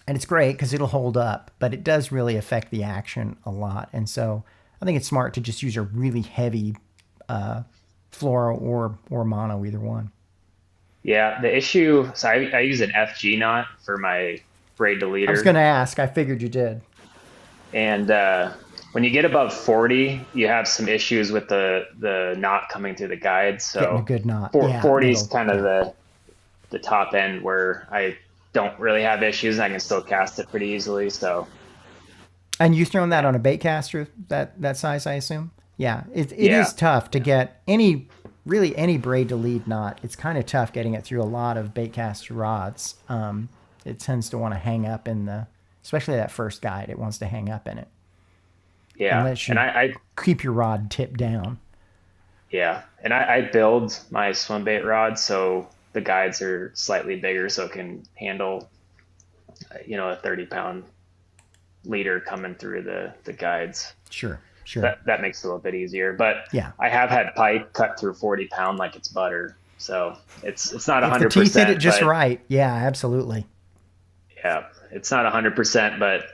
it's great because it'll hold up, but it does really affect the action a lot. And so I think it's smart to just use a really heavy fluoro or mono, either one. Yeah, the issue, so I use an FG knot for my braid to leader. I was going to ask. I figured you did. And when you get above 40, you have some issues with the knot coming through the guides. So getting a good knot. 40 is kind of the top end where I don't really have issues, and I can still cast it pretty easily. So. And you've thrown that on a bait caster that size, I assume? Yeah, it is tough to get any braid to lead knot. It's kind of tough getting it through a lot of bait caster rods. It tends to want to hang up especially that first guide. It wants to hang up in it. Yeah, unless you I keep your rod tipped down. Yeah, and I build my swim bait rod so the guides are slightly bigger, so it can handle, a 30-pound leader coming through the guides. Sure. That makes it a little bit easier. But yeah, I have had pike cut through 40-pound like it's butter. So it's not 100%. If the teeth hit it just right. Yeah, absolutely. Yeah, it's not 100%, but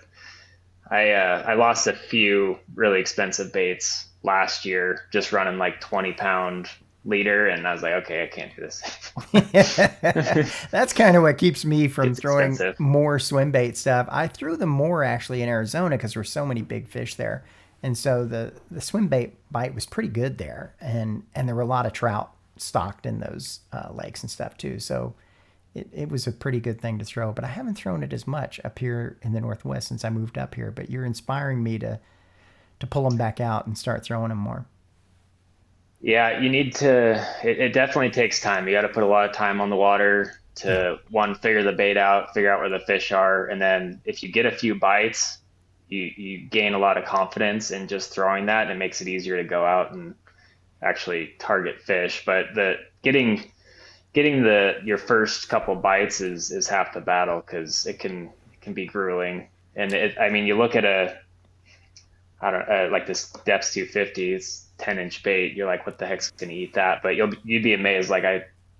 I lost a few really expensive baits last year just running like 20-pound leader, and I was like, okay, I can't do this. That's kind of what keeps me from It's throwing expensive. more swim bait stuff. I threw them more actually in Arizona because there were so many big fish there, and so the swim bait bite was pretty good there, and there were a lot of trout stocked in those lakes and stuff too. So it was a pretty good thing to throw. But I haven't thrown it as much up here in the Northwest since I moved up here. But you're inspiring me to pull them back out and start throwing them more. Yeah, you need to, it definitely takes time. You got to put a lot of time on the water to, one, figure the bait out, figure out where the fish are. And then if you get a few bites, you gain a lot of confidence in just throwing that, and it makes it easier to go out and actually target fish. But getting your first couple bites is half the battle, because it can be grueling. And you look at like this Depths 250, it's 10-inch bait. You're like, what the heck's gonna eat that? But you'd be amazed. Like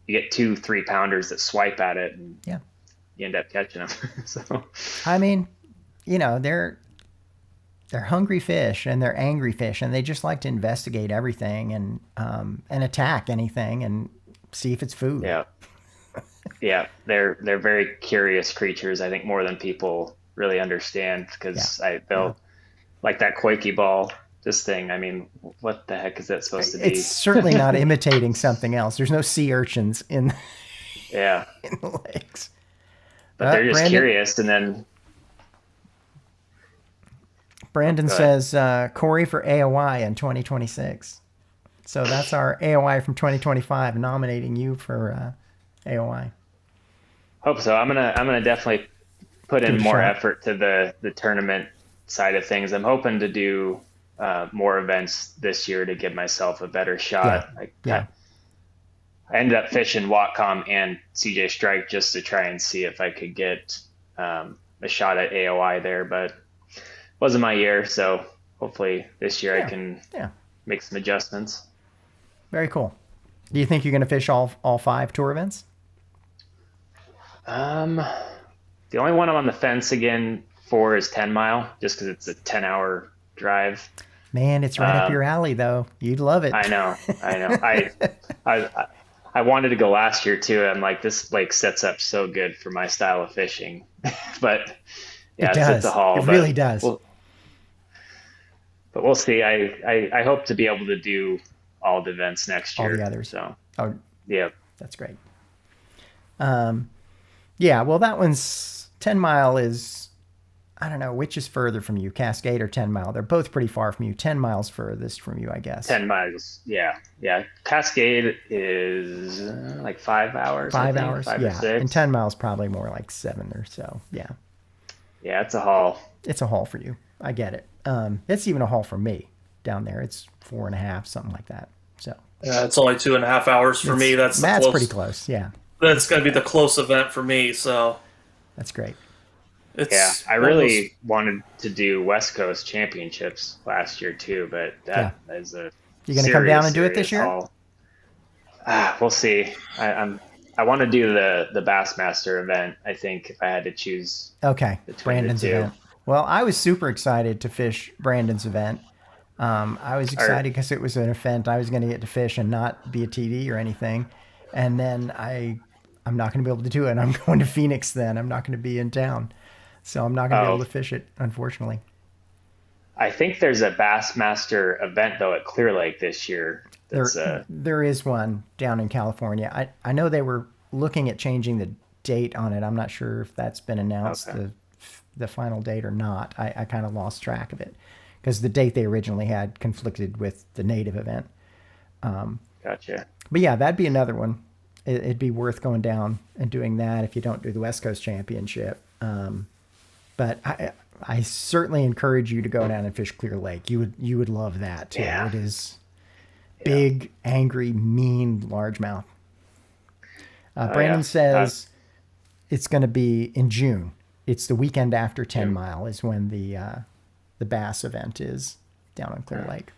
you get 2-3 pounders that swipe at it, and you end up catching them. So they're hungry fish and they're angry fish, and they just like to investigate everything and attack anything and see if it's food. Yeah, they're very curious creatures. I think more than people really understand, because they'll like that Quakey ball. This thing, I mean, what the heck is that supposed to be? It's certainly not imitating something else. There's no sea urchins in the lakes. But they're just curious. And then Brandon says, Corey for AOI in 2026. So that's our AOI from 2025, nominating you for AOI. Hope so. I'm gonna definitely put in more effort to the tournament side of things. I'm hoping to do more events this year to give myself a better shot. I ended up fishing Watcom and CJ Strike just to try and see if I could get a shot at AOI there, but it wasn't my year. So hopefully this year I can make some adjustments. Very cool. Do you think you're going to fish all 5 tour events? The only one I'm on the fence again for is 10 Mile, just because it's a 10-hour drive. Man, it's right up your alley, though. You'd love it. I know. I wanted to go last year too. I'm like, this lake sets up so good for my style of fishing, but it's a haul. It really does. But we'll see. I hope to be able to do all the events next year. All the others. So. Oh, yeah. That's great. Well, that one's 10 Mile is, I don't know, which is further from you, Cascade or 10 Mile? They're both pretty far from you. 10 miles furthest from you, I guess. 10 miles. Yeah. Yeah. Cascade is like 5 hours. I 5 think, hours? 5 or Yeah. 6. And 10 miles probably more like 7 or so. Yeah. Yeah, it's a haul. It's a haul for you. I get it. It's even a haul for me down there. It's 4.5, something like that. So Yeah, it's only 2.5 hours for me. That's pretty close. Yeah. That's going to be the close event for me. So that's great. It's I really wanted to do West Coast Championships last year too, but that is a. You going to come down and do it this year? Haul. We'll see. I want to do the Bassmaster event. I think if I had to choose. Okay, between Brandon's the two. event. Well, I was super excited to fish Brandon's event. I was excited because it was an event I was going to get to fish and not be a TD or anything. And then I'm not going to be able to do it. I'm going to Phoenix then. I'm not going to be in town. So I'm not going to be able to fish it, unfortunately. I think there's a Bassmaster event, though, at Clear Lake this year. There is one down in California. I know they were looking at changing the date on it. I'm not sure if that's been announced, the final date or not. I kind of lost track of it because the date they originally had conflicted with the Native event. Gotcha. But yeah, that'd be another one. It'd be worth going down and doing that if you don't do the West Coast Championship. But I certainly encourage you to go down and fish Clear Lake. You would love that too. Yeah. It is big, angry, mean largemouth. Brandon says it's going to be in June. It's the weekend after 10 Mile is when the bass event is down on Clear Lake.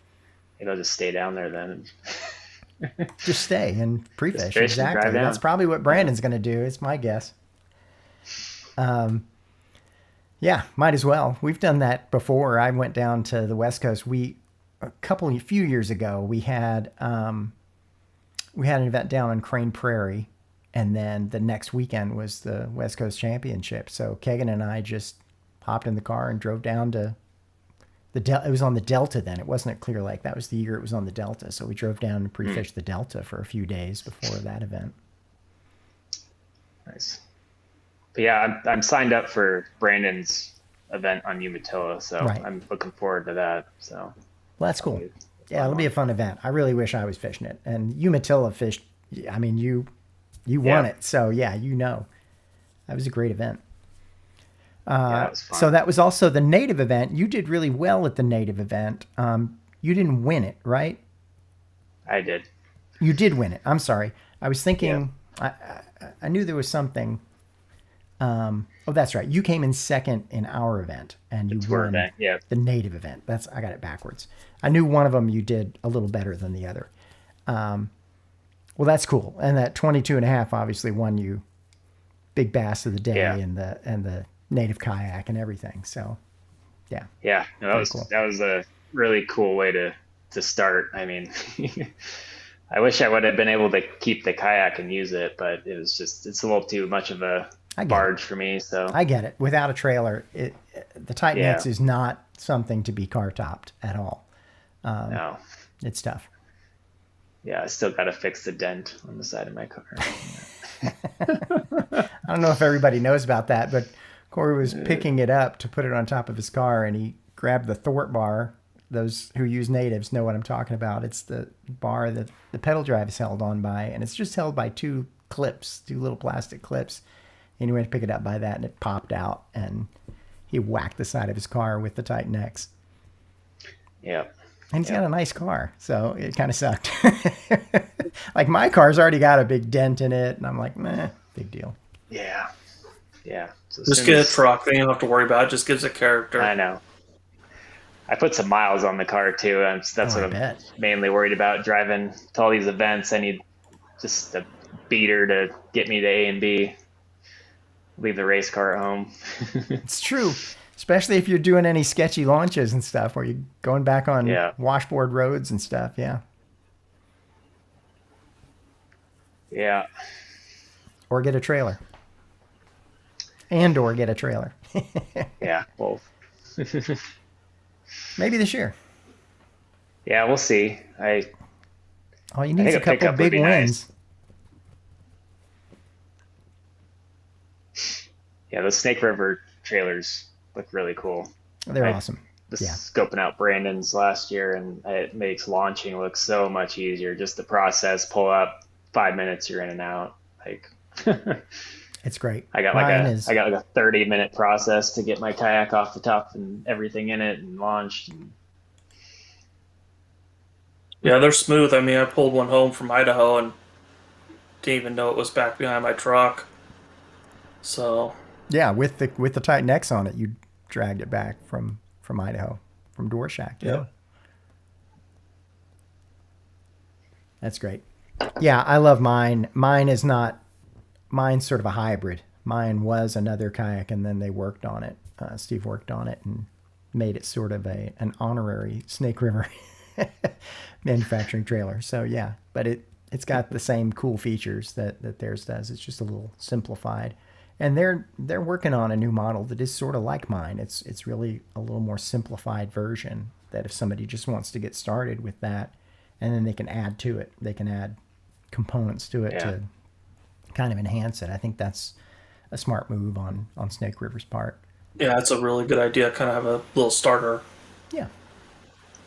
I'll just stay down there then. Just stay and pre-fish. Fish and Exactly. drive down. That's probably what Brandon's going to do. It's my guess. Yeah, might as well. We've done that before. I went down to the West Coast. A few years ago, we had an event down on Crane Prairie, and then the next weekend was the West Coast Championship. So Kagan and I just hopped in the car and drove down to it was on the Delta then. It wasn't at Clear Lake. That was the year it was on the Delta. So we drove down and pre-fished the Delta for a few days before that event. Nice. But yeah, I'm signed up for Brandon's event on Umatilla, so I'm looking forward to that. So, well, that's cool. Yeah, it'll be a fun event. I really wish I was fishing it. And Umatilla fished. I mean, you won it, so yeah, that was a great event. That was fun. So that was also the Native event. You did really well at the Native event. You didn't win it, right? I did. You did win it. I'm sorry. I was thinking. I knew there was something. That's right. You came in second in our event, and you won the Native event. I got it backwards. I knew one of them you did a little better than the other. Well, that's cool. And that 22.5 obviously won you big bass of the day and the Native kayak and everything. So, yeah. Yeah, no, that was a really cool way to start. I mean, I wish I would have been able to keep the kayak and use it, but it's a little too much of a barge for me. So I get it. Without a trailer, the Titan X is not something to be car topped at all. No, it's tough. Yeah, I still got to fix the dent on the side of my car. I don't know if everybody knows about that, but Corey was picking it up to put it on top of his car, and he grabbed the thwart bar. Those who use Natives know what I'm talking about. It's the bar that the pedal drive is held on by, and it's just held by two little plastic clips. And he went to pick it up by that, and it popped out, and he whacked the side of his car with the Titan X. Yeah. And he's got a nice car, so it kind of sucked. Like, my car's already got a big dent in it, and I'm like, meh, big deal. Yeah. Yeah. So just get a truck, then you don't have to worry about it. Just gives it character. I know. I put some miles on the car, too. That's what I'm mainly worried about. Driving to all these events, I need just a beater to get me to A and B. Leave the race car at home. It's true. Especially if you're doing any sketchy launches and stuff where you're going back on washboard roads and stuff. Yeah. Yeah. Or get a trailer. Or get a trailer. Yeah, both. Maybe this year. Yeah, we'll see. All you need is a couple of big wins. Nice. Yeah, those Snake River trailers look really cool. They're I awesome. was Yeah. scoping out Brandon's last year, and it makes launching look so much easier. Just the process, pull up, 5 minutes, you're in and out. Like, It's great. I got like a 30-minute process to get my kayak off the top and everything in it and launched. Yeah, they're smooth. I mean, I pulled one home from Idaho and didn't even know it was back behind my truck. So Yeah, with the tight necks on it, you dragged it back from Idaho, from Door Shack. Yeah. That's great. Yeah, I love mine. Mine's sort of a hybrid. Mine was another kayak, and then they worked on it. Steve worked on it and made it sort of an honorary Snake River manufacturing trailer. So yeah, but it's got the same cool features that theirs does. It's just a little simplified. And they're working on a new model that is sort of like mine. It's really a little more simplified version that if somebody just wants to get started with that, and then they can add to it. They can add components to it to kind of enhance it. I think that's a smart move on Snake River's part. yeah, it's a really good idea. Kind of have a little starter. Yeah.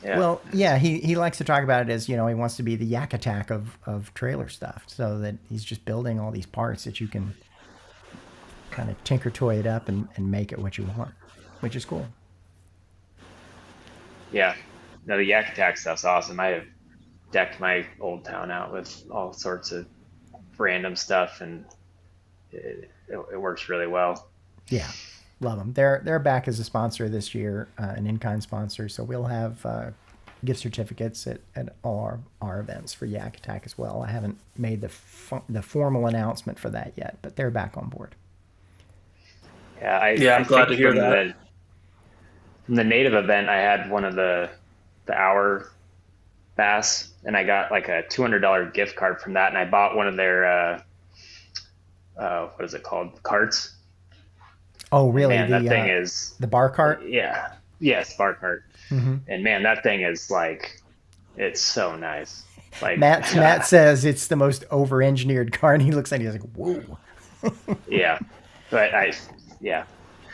Yeah. Well, yeah, he likes to talk about it as, he wants to be the Yak Attack of trailer stuff, so that he's just building all these parts that you can kind of tinker toy it up and make it what you want, which is cool. Yeah. No, the Yak Attack stuff's awesome. I have decked my old town out with all sorts of random stuff, and it works really well. Yeah, love them. They're back as a sponsor this year, an in-kind sponsor. So we'll have gift certificates at all our events for Yak Attack as well. I haven't made the formal announcement for that yet, but they're back on board. Yeah, I'm glad to hear that. From the Native event, I had one of the hour bass, and I got like a $200 gift card from that, and I bought one of their what is it called, carts. Oh, really? Man, that thing is the bar cart. Yeah, yes, bar cart. Mm-hmm. And man, that thing is like, it's so nice. Like Matt says it's the most over-engineered cart. He looks at it, he's like, whoa. Yeah, but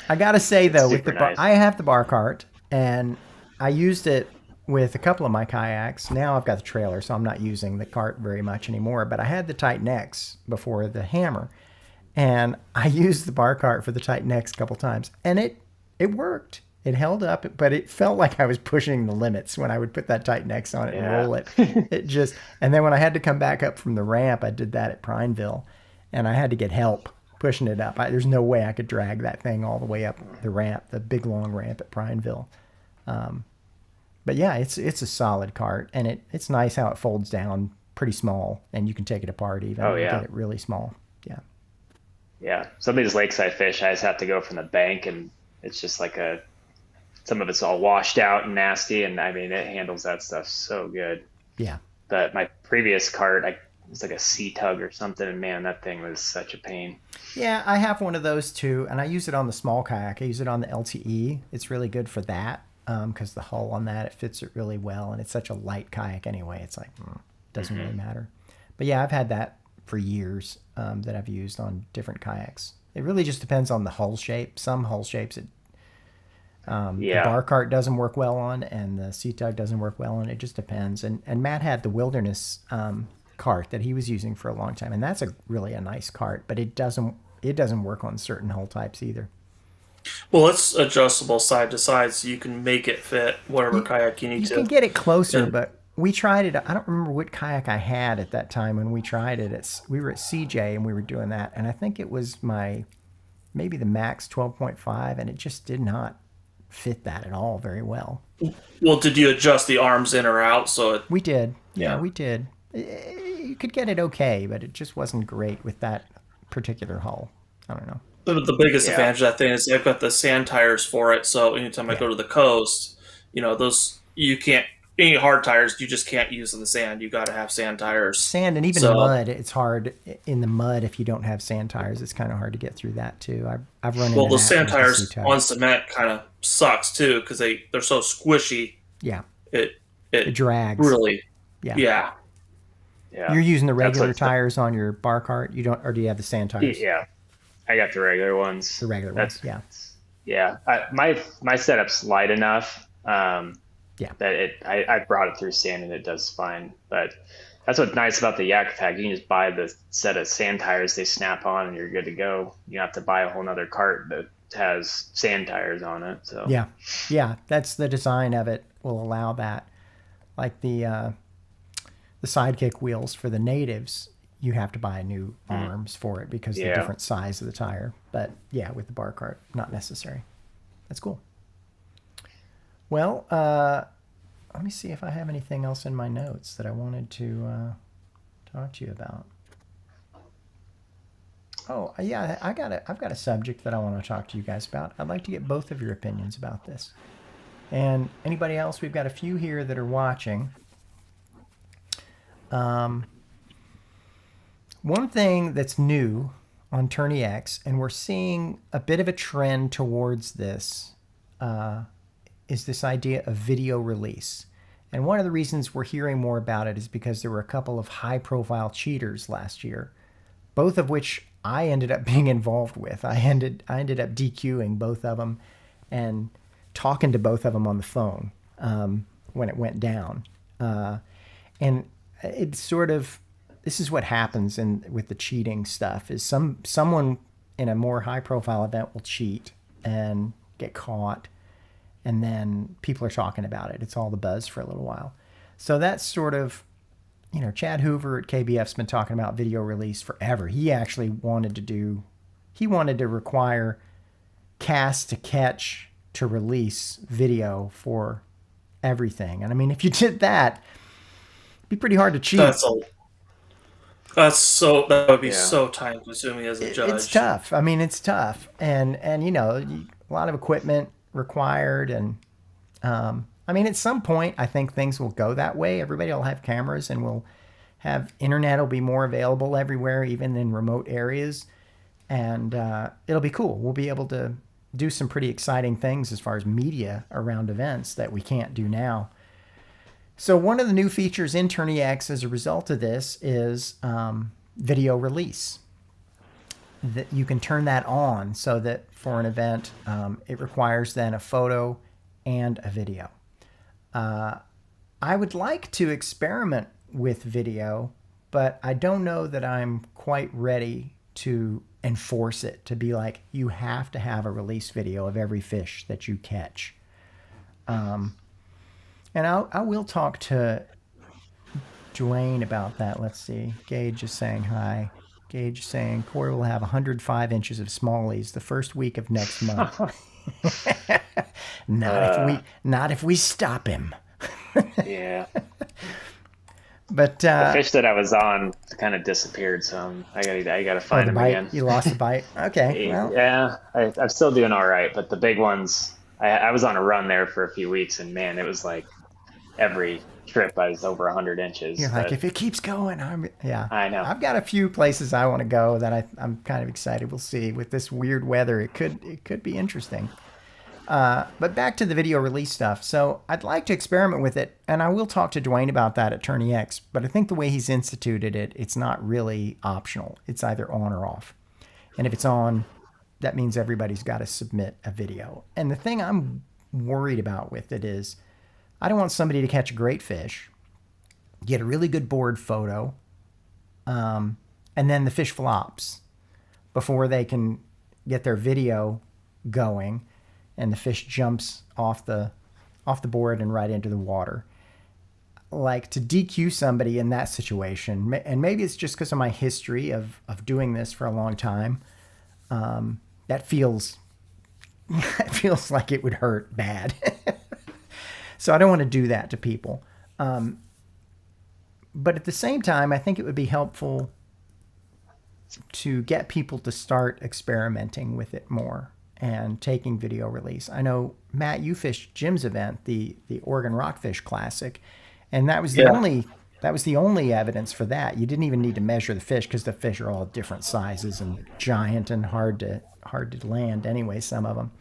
I gotta say though, with super the bar, nice. I have the bar cart, and I used it with a couple of my kayaks. Now I've got the trailer, so I'm not using the cart very much anymore. But I had the tight necks before the Hammer, and I used the bar cart for the tight necks a couple times, and it worked. It held up, but it felt like I was pushing the limits when I would put that tight necks on it and roll it. And then when I had to come back up from the ramp, I did that at Prineville, and I had to get help pushing it up. There's no way I could drag that thing all the way up the ramp, the big long ramp at Prineville. But yeah, it's a solid cart, and it's nice how it folds down pretty small, and you can take it apart even. Oh, yeah. Get it really small. Yeah. Yeah, some of these lakes I fish, I just have to go from the bank, and it's just like some of it's all washed out and nasty, and I mean, it handles that stuff so good. Yeah. But my previous cart, it was like a sea tug or something, and man, that thing was such a pain. Yeah, I have one of those too, and I use it on the small kayak. I use it on the LTE. It's really good for that because the hull on that, it fits it really well, and it's such a light kayak anyway. It's like, doesn't really matter. But yeah, I've had that for years that I've used on different kayaks. It really just depends on the hull shape. Some hull shapes, the bar cart doesn't work well on, and the sea tug doesn't work well on. It just depends. And Matt had the Wilderness cart that he was using for a long time, and that's really a nice cart, but it doesn't work on certain hull types either. Well, it's adjustable side to side, so you can make it fit whatever kayak you need to. You can get it closer, but we tried it. I don't remember what kayak I had at that time when we tried it. We were at CJ and we were doing that, and I think it was maybe the Max 12.5, and it just did not fit that at all very well. Well, did you adjust the arms in or out so it? We did. Yeah. We did. You could get it okay, but it just wasn't great with that particular hull. I don't know. The biggest advantage of that thing is I've got the sand tires for it, so anytime I go to the coast, those you can't. Any hard tires, you just can't use in the sand. You got to have sand tires. Sand and even mud. It's hard in the mud if you don't have sand tires. It's kind of hard to get through that too. I've run into Well, those that sand tires on cement kind of sucks too because they're so squishy. Yeah. It drags. Really. Yeah. You're using the regular tires on your bar cart. You don't, or do you have the sand tires? Yeah, I got the regular ones. The regular ones. Yeah. Yeah, my setup's light enough Yeah. that I brought it through sand and it does fine. But that's what's nice about the Yak Pack. You can just buy the set of sand tires, they snap on, and you're good to go. You don't have to buy a whole nother cart that has sand tires on it. So Yeah. Yeah. That's the design of it will allow that. Like the Sidekick wheels for the natives, you have to buy new arms for it because of the yeah, different size of the tire. But yeah, with the bar cart, not necessary. That's cool. Well, let me see if I have anything else in my notes that I wanted to talk to you about. Oh, yeah, I've got a subject that I want to talk to you guys about. I'd like to get both of your opinions about this. And anybody else, we've got a few here that are watching. One thing that's new on Tourney X, and we're seeing a bit of a trend towards this, is this idea of video release. And one of the reasons we're hearing more about it is because there were a couple of high-profile cheaters last year, both of which I ended up being involved with. I ended up DQing both of them and talking to both of them on the phone when it went down. And it's sort of, this is what happens with the cheating stuff is someone in a more high profile event will cheat and get caught, and then people are talking about it. It's all the buzz for a little while. So that's sort of, Chad Hoover at KBF's been talking about video release forever. He actually wanted to require cast to catch to release video for everything. And I mean, if you did that, it'd be pretty hard to cheat. That would be yeah. so time consuming as a judge. It's tough. I mean, it's tough, and a lot of equipment required, and I mean, at some point, I think things will go that way. Everybody will have cameras, and we'll have internet will be more available everywhere, even in remote areas, and it'll be cool. We'll be able to do some pretty exciting things as far as media around events that we can't do now. So one of the new features in Tourney X as a result of this is video release. That you can turn that on so that for an event, it requires then a photo and a video. I would like to experiment with video, but I don't know that I'm quite ready to enforce it to be like, you have to have a release video of every fish that you catch. And I will talk to Dwayne about that. Let's see. Gage is saying hi. Gage is saying Corey will have 105 inches of smallies the first week of next month. Not if we stop him. yeah. But The fish that I was on kind of disappeared, so I gotta find them bite. again. You lost the bite. Okay. Well. Yeah, I'm still doing all right, but the big ones, I was on a run there for a few weeks, and man, it was like every trip I was over 100 inches. You're like, if it keeps going, I know. I've got a few places I want to go that I'm kind of excited. We'll see. With this weird weather, it could be interesting. But back to the video release stuff. So I'd like to experiment with it, and I will talk to Dwayne about that at Tourney X. But I think the way he's instituted it, it's not really optional. It's either on or off. And if it's on, that means everybody's got to submit a video. And the thing I'm worried about with it is, I don't want somebody to catch a great fish, get a really good board photo, and then the fish flops before they can get their video going, and the fish jumps off the board and right into the water. Like, to DQ somebody in that situation, and maybe it's just because of my history of doing this for a long time, that feels like it would hurt bad. So I don't want to do that to people. But at the same time, I think it would be helpful to get people to start experimenting with it more and taking video release. I know, Matt, you fished Jim's event, the Oregon Rockfish Classic, and that was the only evidence for that. You didn't even need to measure the fish because the fish are all different sizes and giant and hard to land anyway, some of them.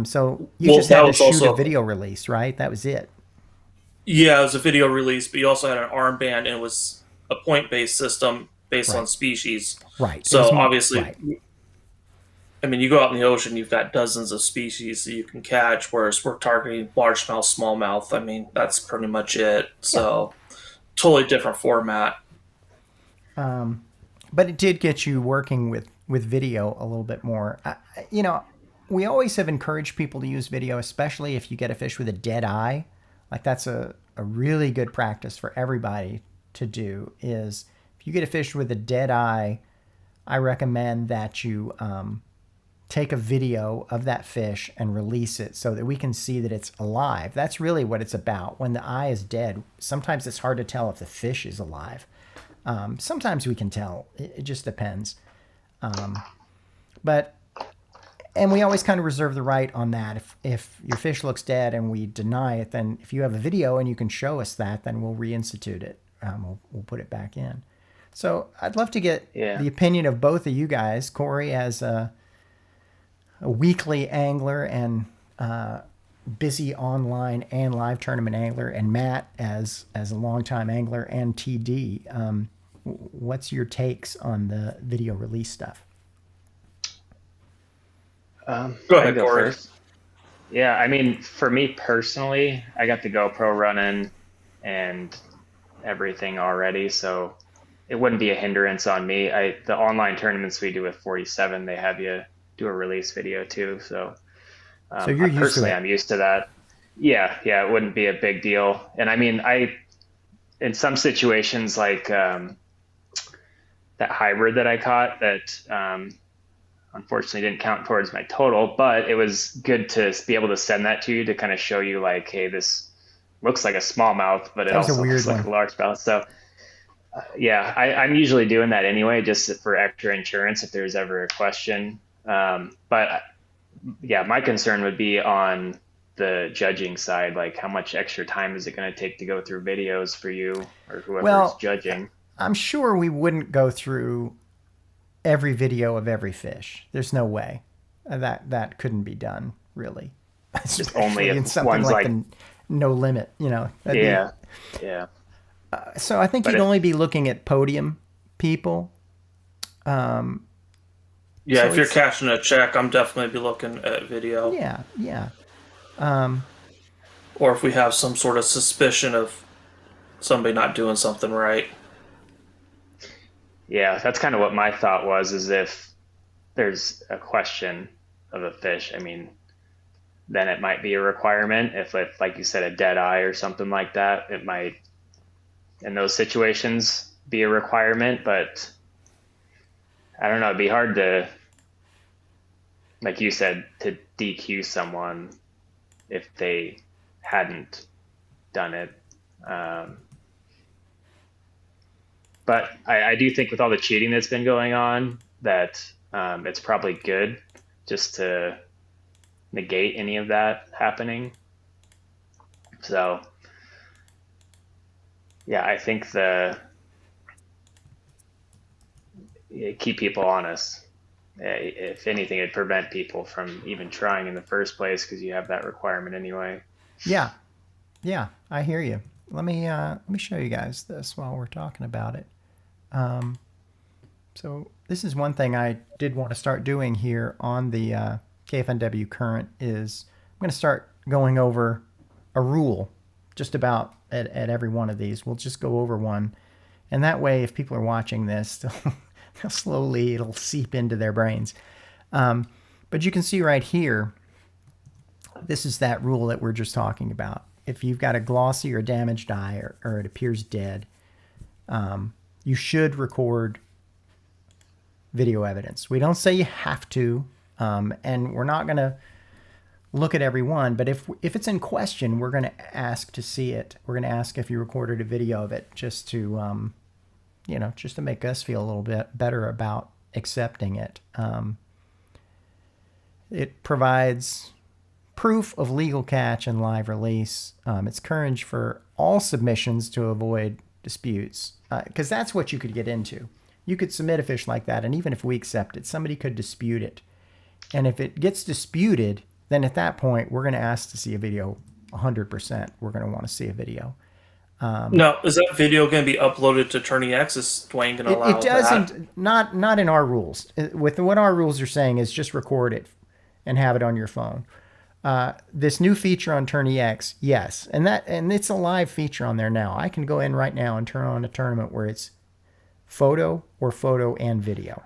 So you just had to shoot a video release, right? That was it. Yeah, it was a video release, but you also had an armband, and it was a point-based system based on species. Right. So obviously, I mean, you go out in the ocean, you've got dozens of species that you can catch, whereas we're targeting largemouth, smallmouth. I mean, that's pretty much it. Yeah. So, totally different format. But it did get you working with video a little bit more. You know, we always have encouraged people to use video, especially if you get a fish with a dead eye. Like that's a really good practice for everybody to do is if you get a fish with a dead eye, I recommend that you take a video of that fish and release it so that we can see that it's alive. That's really what it's about. When the eye is dead, sometimes it's hard to tell if the fish is alive. Sometimes we can tell. It just depends. And we always kind of reserve the right on that. If your fish looks dead and we deny it, then if you have a video and you can show us that, then we'll reinstitute it. We'll put it back in. So I'd love to get the opinion of both of you guys. Corey as a weekly angler and busy online and live tournament angler, and Matt as a longtime angler and TD. What's your takes on the video release stuff? Go ahead, Corey. First. Yeah, I mean, for me personally, I got the GoPro running and everything already, so it wouldn't be a hindrance on me. The online tournaments we do with 47, they have you do a release video too. So you're used personally, to it. I'm used to that. Yeah, it wouldn't be a big deal. And I mean, in some situations like that hybrid that I caught that unfortunately didn't count towards my total, but it was good to be able to send that to you to kind of show you like, hey, this looks like a smallmouth, but it also looks like a largemouth. So I'm usually doing that anyway, just for extra insurance if there's ever a question. But yeah, my concern would be on the judging side, like how much extra time is it going to take to go through videos for you or whoever's judging? I'm sure we wouldn't go through every video of every fish. There's no way that couldn't be done, really. Just only in if something one's like the No Limit, you know. Yeah. So I think you'd only be looking at podium people. Yeah, so if you're cashing a check, I'm definitely be looking at video. Yeah. Or if we have some sort of suspicion of somebody not doing something right. Yeah, that's kind of what my thought was, is if there's a question of a fish, I mean, then it might be a requirement. If like you said, a dead eye or something like that, it might, in those situations, be a requirement. But I don't know, it'd be hard to, like you said, to DQ someone if they hadn't done it. But I do think with all the cheating that's been going on, that it's probably good just to negate any of that happening. So, yeah, I think keep people honest. If anything, it'd prevent people from even trying in the first place because you have that requirement anyway. Yeah, I hear you. Let me show you guys this while we're talking about it. So this is one thing I did want to start doing here on the KFNW Current is I'm going to start going over a rule just about at every one of these. We'll just go over one. And that way, if people are watching this, they'll slowly, it'll seep into their brains. But you can see right here, this is that rule that we're just talking about. If you've got a glossy or damaged eye or it appears dead, you should record video evidence. We don't say you have to, and we're not going to look at every one, but if it's in question, we're going to ask to see it. We're going to ask if you recorded a video of it just to, just to make us feel a little bit better about accepting it. It provides proof of legal catch and live release. It's encouraged for all submissions to avoid disputes, because that's what you could get into. You could submit a fish like that, and even if we accept it, somebody could dispute it. And if it gets disputed, then at that point, we're going to ask to see a video 100%. We're going to want to see a video. Now, is that video going to be uploaded to Tourney X? Is Dwayne going to allow It that? doesn't, not in our rules. With what our rules are saying is just record it and have it on your phone. This new feature on Tourney X, yes, and it's a live feature on there now. I can go in right now and turn on a tournament where it's photo and video.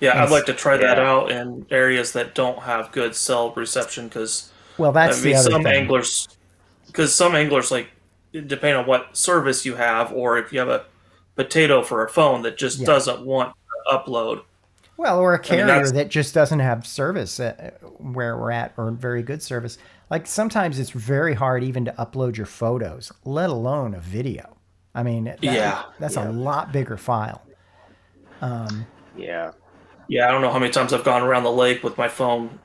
Yeah, And I'd like to try that Yeah. out in areas that don't have good cell reception because well, I that's the mean other thing. some anglers like depending on what service you have or if you have a potato for a phone that just Yeah. doesn't want to upload. Well, or a I mean carrier that's that just doesn't have service where we're at, or very good service. Like sometimes it's very hard even to upload your photos, let alone a video. I mean, yeah. that's a Yeah. lot bigger file. Yeah. Yeah, I don't know how many times I've gone around the lake with my phone,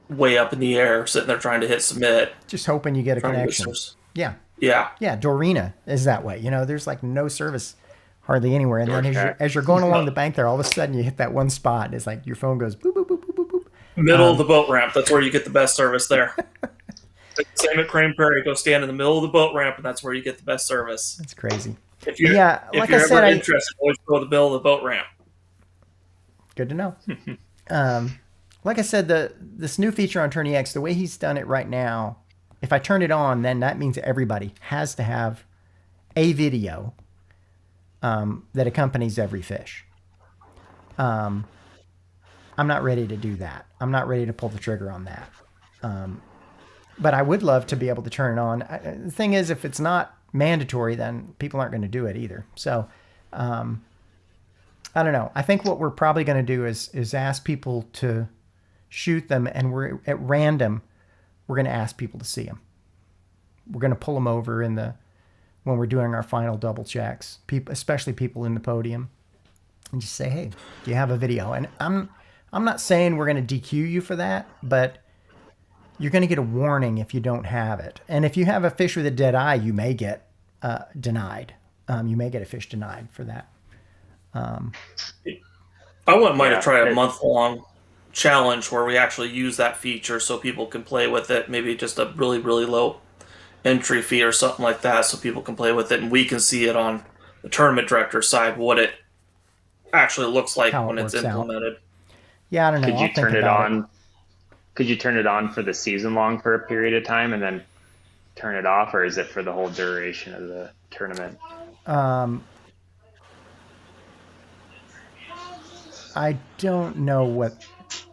way up in the air, sitting there trying to hit submit, Just hoping you get a trying to get connection. source. Yeah. Yeah. Yeah, Dorina is that way. There's like no service hardly anywhere. And then Okay. as you're going along the bank there, all of a sudden you hit that one spot. And it's like your phone goes boop, boop, boop, boop, boop, boop. Middle of the boat ramp. That's where you get the best service there. Same at Crane Prairie. Go stand in the middle of the boat ramp, and that's where you get the best service. It's crazy. If you're Yeah, if like you're I ever said, interested, always go to the middle of the boat ramp. good to know. Like I said, this new feature on Tourney X, the way he's done it right now, if I turn it on, then that means everybody has to have a video that accompanies every fish. I'm not ready to do that. I'm not ready to pull the trigger on that. But I would love to be able to turn it on. The thing is, if it's not mandatory, then people aren't going to do it either. So I don't know. I think what we're probably going to do is ask people to shoot them, and we're at random. We're going to ask people to see them. We're going to pull them over when we're doing our final double checks, especially people in the podium, and just say, "Hey, do you have a video?" And I'm not saying we're going to DQ you for that, but you're going to get a warning if you don't have it. And if you have a fish with a dead eye, you may get denied. You may get a fish denied for that. I wouldn't mind Yeah, to try a it- month-long challenge where we actually use that feature so people can play with it. Maybe just a really, really low entry fee or something like that so people can play with it and we can see it on the tournament director side what it actually looks like How it when it's works out. implemented. Yeah, I don't know. Could I'll you think turn it about on? Could you turn it on for the season long for a period of time and then turn it off, or is it for the whole duration of the tournament? I don't know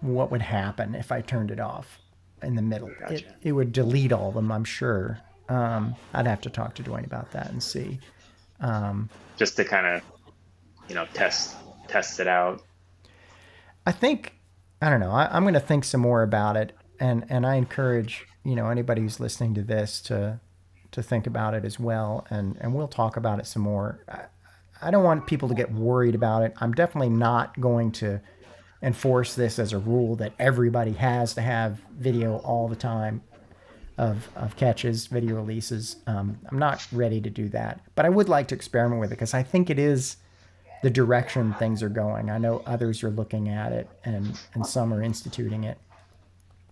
what would happen if I turned it off in the middle. Gotcha. It would delete all of them, I'm sure. I'd have to talk to Dwayne about that and see. Just to kind of, test it out. I think, I don't know. I'm going to think some more about it, and I encourage anybody who's listening to this to think about it as well, and we'll talk about it some more. I don't want people to get worried about it. I'm definitely not going to enforce this as a rule that everybody has to have video all the time of catches, video releases. I'm not ready to do that, but I would like to experiment with it because I think it is the direction things are going. I know others are looking at it, and some are instituting it.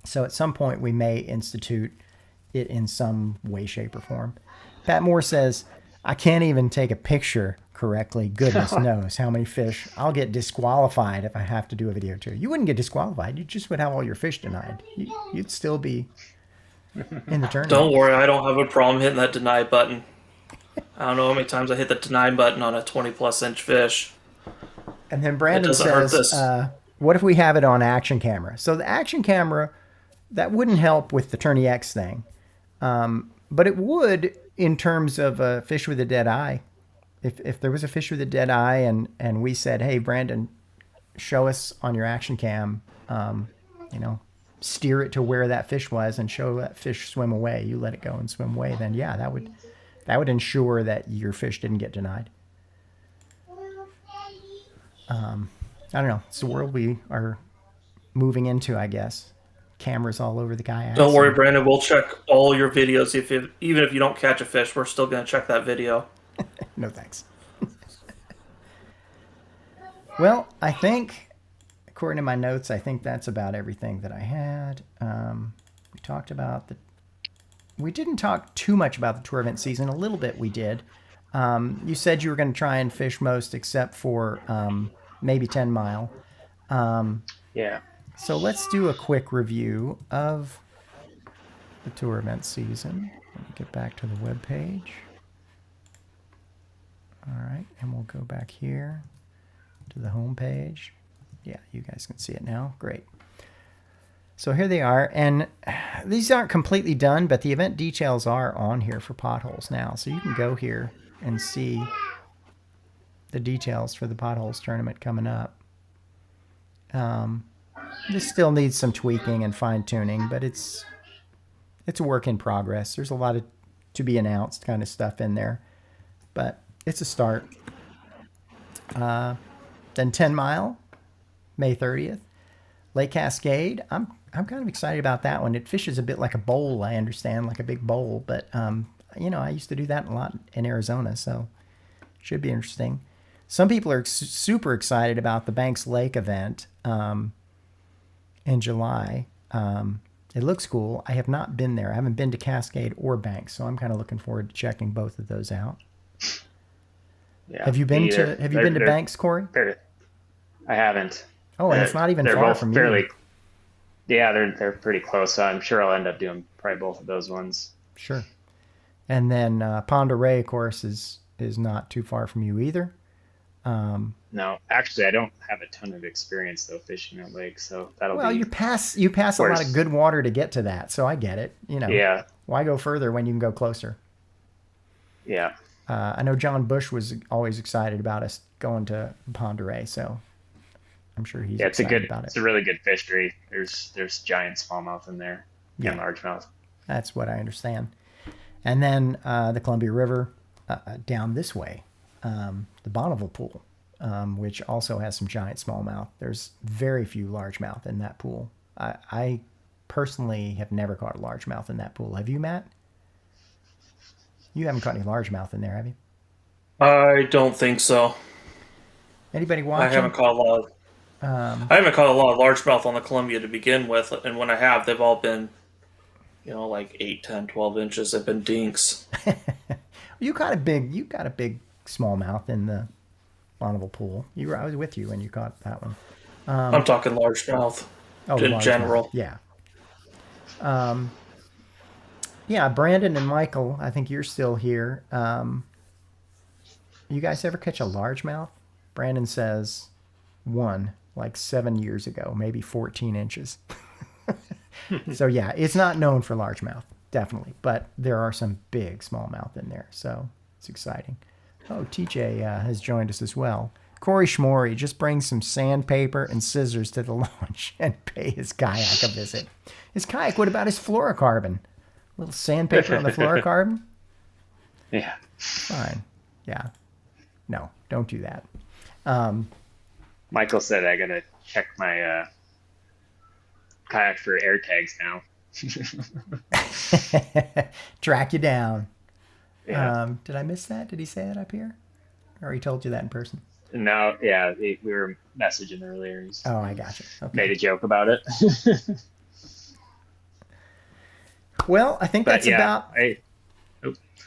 So at some point we may institute it in some way, shape, or form. Pat Moore says, I can't even take a picture correctly. Goodness knows how many fish. I'll get disqualified if I have to do a video too. You wouldn't get disqualified. You just would have all your fish denied. You'd still be in the tournament. Don't worry, I don't have a problem hitting that deny button. I don't know how many times I hit the deny button on a 20+ inch fish. And then Brandon doesn't hurt says, this. what if we have it on action camera? So the action camera, that wouldn't help with the Tourney X thing. But it would in terms of a fish with a dead eye. If there was a fish with a dead eye and we said, hey, Brandon, show us on your action cam, steer it to where that fish was and show that fish swim away. You let it go and swim away. Then, yeah, that would ensure that your fish didn't get denied. I don't know. It's the world we are moving into, I guess. Cameras all over the kayak. Don't worry, Brandon. We'll check all your videos. Even if you don't catch a fish, we're still going to check that video. No thanks. Well, I think, according to my notes, I think that's about everything that I had. We talked about the we didn't talk too much about the tour event season. A little bit we did. You said you were going to try and fish most except for maybe 10 Mile. Yeah. So let's do a quick review of the tour event season. Let me get back to the web page. All right, and we'll go back here to the home page. Yeah, you guys can see it now. Great. So here they are, and these aren't completely done, but the event details are on here for Potholes now. So you can go here and see the details for the Potholes tournament coming up. This still needs some tweaking and fine-tuning, but it's a work in progress. There's a lot of to be announced kind of stuff in there, but it's a start. Then 10 Mile, May 30th. Lake Cascade, I'm kind of excited about that one. It fishes a bit like a bowl, I understand, like a big bowl, but I used to do that a lot in Arizona, so should be interesting. Some people are super excited about the Banks Lake event in July. It looks cool. I have not been there. I haven't been to Cascade or Banks, so I'm kind of looking forward to checking both of those out. Yeah. Have you been to Banks, Corey? I haven't. Oh, and it's not even far from you. Yeah, they're pretty close. So I'm sure I'll end up doing probably both of those ones. Sure. And then Pend Oreille, of course, is not too far from you either. No, actually, I don't have a ton of experience though fishing that lake, so that'll be. Well, you pass a lot of good water to get to that, so I get it. Yeah. Why go further when you can go closer? Yeah. I know John Bush was always excited about us going to Pend Oreille, so I'm sure he's excited about it. It's a really good fishery. There's giant smallmouth in there and largemouth. That's what I understand. And then the Columbia River down this way, the Bonneville Pool, which also has some giant smallmouth. There's very few largemouth in that pool. I personally have never caught a largemouth in that pool. Have you, Matt? You haven't caught any largemouth in there, have you? I don't think so. Anybody watching? I haven't caught a lot of largemouth on the Columbia to begin with, and when I have, they've all been, like 8, 10, 12 inches. They've been dinks. You got a big smallmouth in the Bonneville Pool. I was with you when you caught that one. I'm talking largemouth in general. Yeah. Yeah, Brandon and Michael, I think you're still here. You guys ever catch a largemouth? Brandon says one, like 7 years ago, maybe 14 inches. So yeah, it's not known for largemouth, definitely, but there are some big smallmouth in there, so it's exciting. Oh, TJ has joined us as well. Corey Schmory, just bring some sandpaper and scissors to the launch and pay his kayak a visit. His kayak, what about his fluorocarbon? A little sandpaper on the fluorocarbon? Yeah. Fine. Yeah. No, don't do that. Michael said I gotta check my kayak for air tags now. Track you down. Yeah. Did I miss that? Did he say that up here? Or he told you that in person? No, yeah, we were messaging earlier. Oh, I gotcha. Okay. Made a joke about it. Well, I think that's about...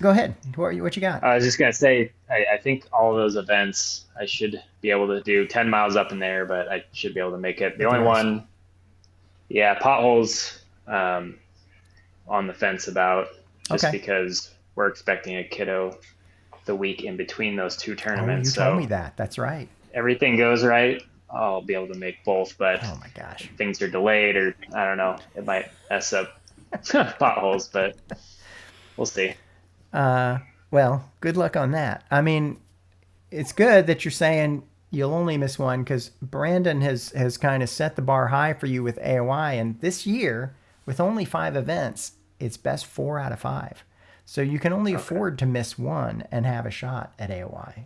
Go ahead. What you got? I was just going to say, I think all of those events, I should be able to do 10 miles up in there, but I should be able to make it. The only one, Potholes on the fence about, just because we're expecting a kiddo the week in between those two tournaments. Oh, you told me that. That's right. Everything goes right, I'll be able to make both, but oh my gosh, if things are delayed, or I don't know, it might mess up Potholes, but we'll see. Well, good luck on that. I mean, it's good that you're saying you'll only miss one, because Brandon has kind of set the bar high for you with AOI, and this year, with only 5 events, it's best 4 out of 5. So you can only afford to miss one and have a shot at AOI.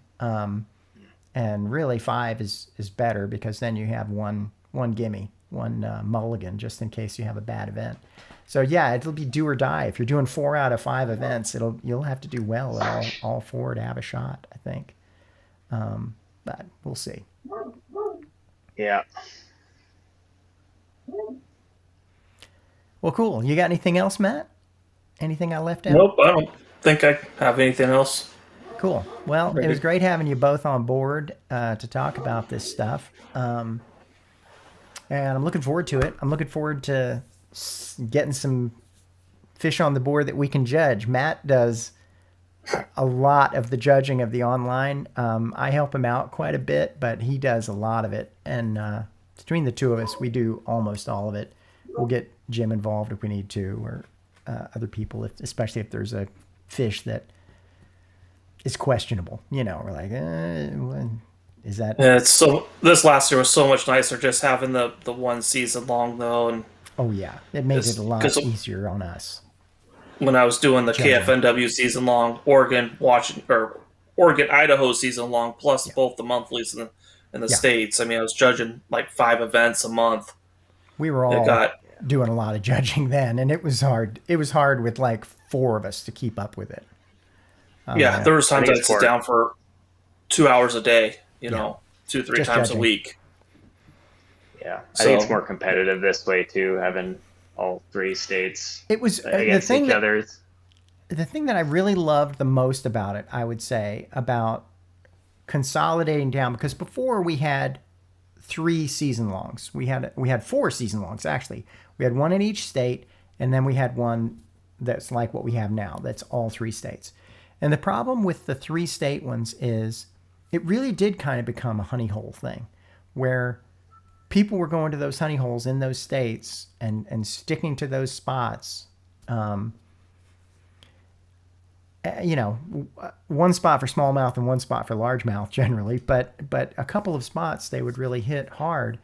And really 5 is better, because then you have one gimme, one mulligan, just in case you have a bad event. So yeah, it'll be do or die. If you're doing 4 out of 5 events, you'll have to do well at all 4 to have a shot, I think. But we'll see. Yeah. Well, cool. You got anything else, Matt? Anything I left out? Nope, I don't think I have anything else. Cool. Well, it was great having you both on board to talk about this stuff. And I'm looking forward to it. I'm looking forward to getting some fish on the board that we can judge. Matt does a lot of the judging of the online. I help him out quite a bit, but he does a lot of it. And between the two of us, we do almost all of it. We'll get Jim involved if we need to, or other people, especially if there's a fish that is questionable. You know, we're like, is that? Yeah, it's so. This last year was so much nicer, just having the one season long though, and Oh yeah, it made it a lot easier on us. when I was doing the KFNW season long, Oregon, Idaho season long, plus both the monthlies in the States. I mean, I was judging like 5 events a month. We were all doing a lot of judging then, and it was hard. It was hard with like 4 of us to keep up with it. There was times I'd sit down for 2 hours a day, you know, 2-3 Just times judging. a week. Yeah, I think it's more competitive this way too, having all 3 states It was against each other. the thing that I really loved the most about it, I would say, about consolidating down, because before we had 3 season longs. We had 4 season longs actually. We had one in each state, and then we had one that's like what we have now. That's all 3 states. And the problem with the 3 state ones is it really did kind of become a honey hole thing, where people were going to those honey holes in those states and sticking to those spots. You know, one spot for smallmouth and one spot for largemouth generally, but a couple of spots they would really hit hard.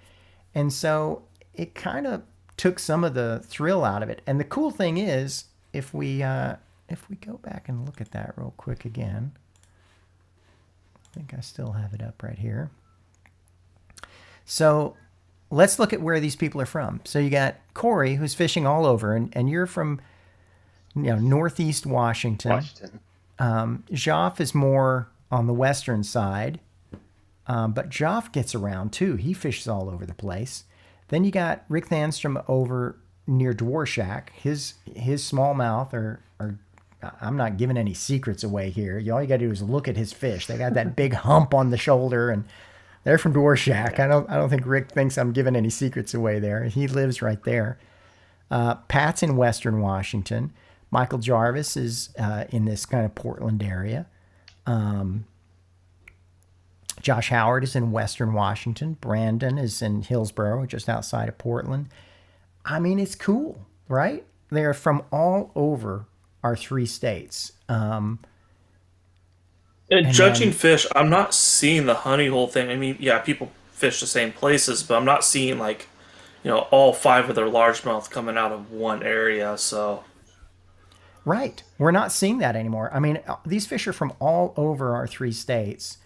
And so it kind of took some of the thrill out of it. And the cool thing is, if we go back and look at that real quick again, I think I still have it up right here. So let's look at where these people are from. So you got Corey, who's fishing all over, and you're from northeast Washington. Joff is more on the western side, but Joff gets around too. He fishes all over the place. Then you got Rick Thanstrom over near Dvorak. His smallmouth are I'm not giving any secrets away here. All you got to do is look at his fish. They got that big hump on the shoulder, and they're from Dvorak. I don't think Rick thinks I'm giving any secrets away there. He lives right there. Pat's in western Washington. Michael Jarvis is in this kind of Portland area. Josh Howard is in western Washington. Brandon is in Hillsboro, just outside of Portland. I mean, it's cool, right? They're from all over our 3 states. And judging fish, I'm not seeing the honey hole thing. I mean, yeah, people fish the same places, but I'm not seeing like, all 5 of their largemouth coming out of one area. So, right, we're not seeing that anymore. I mean, these fish are from all over our 3 states,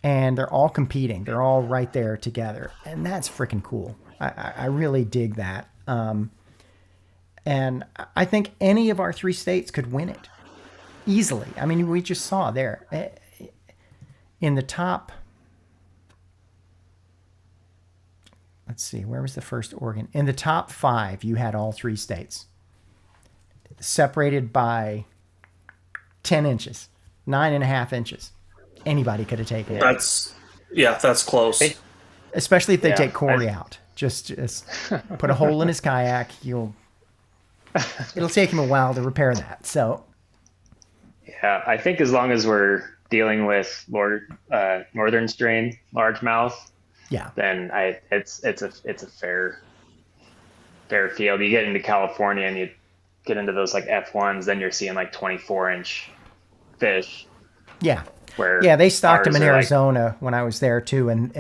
and they're all competing. They're all right there together, and that's freaking cool. I really dig that. And I think any of our 3 states could win it easily. I mean, we just saw there in the top. Let's see, where was the first Oregon? In the top 5, you had all 3 states separated by 10 inches, 9.5 inches. Anybody could have taken it. That's close. Especially if they take Corey out. Just put a hole in his kayak. It'll take him a while to repair that. So, yeah, I think as long as we're dealing with northern strain largemouth, then it's a fair field. You get into California and you get into those like F1s, then you're seeing like 24-inch fish. Yeah. Where they stocked them in Arizona when I was there too, and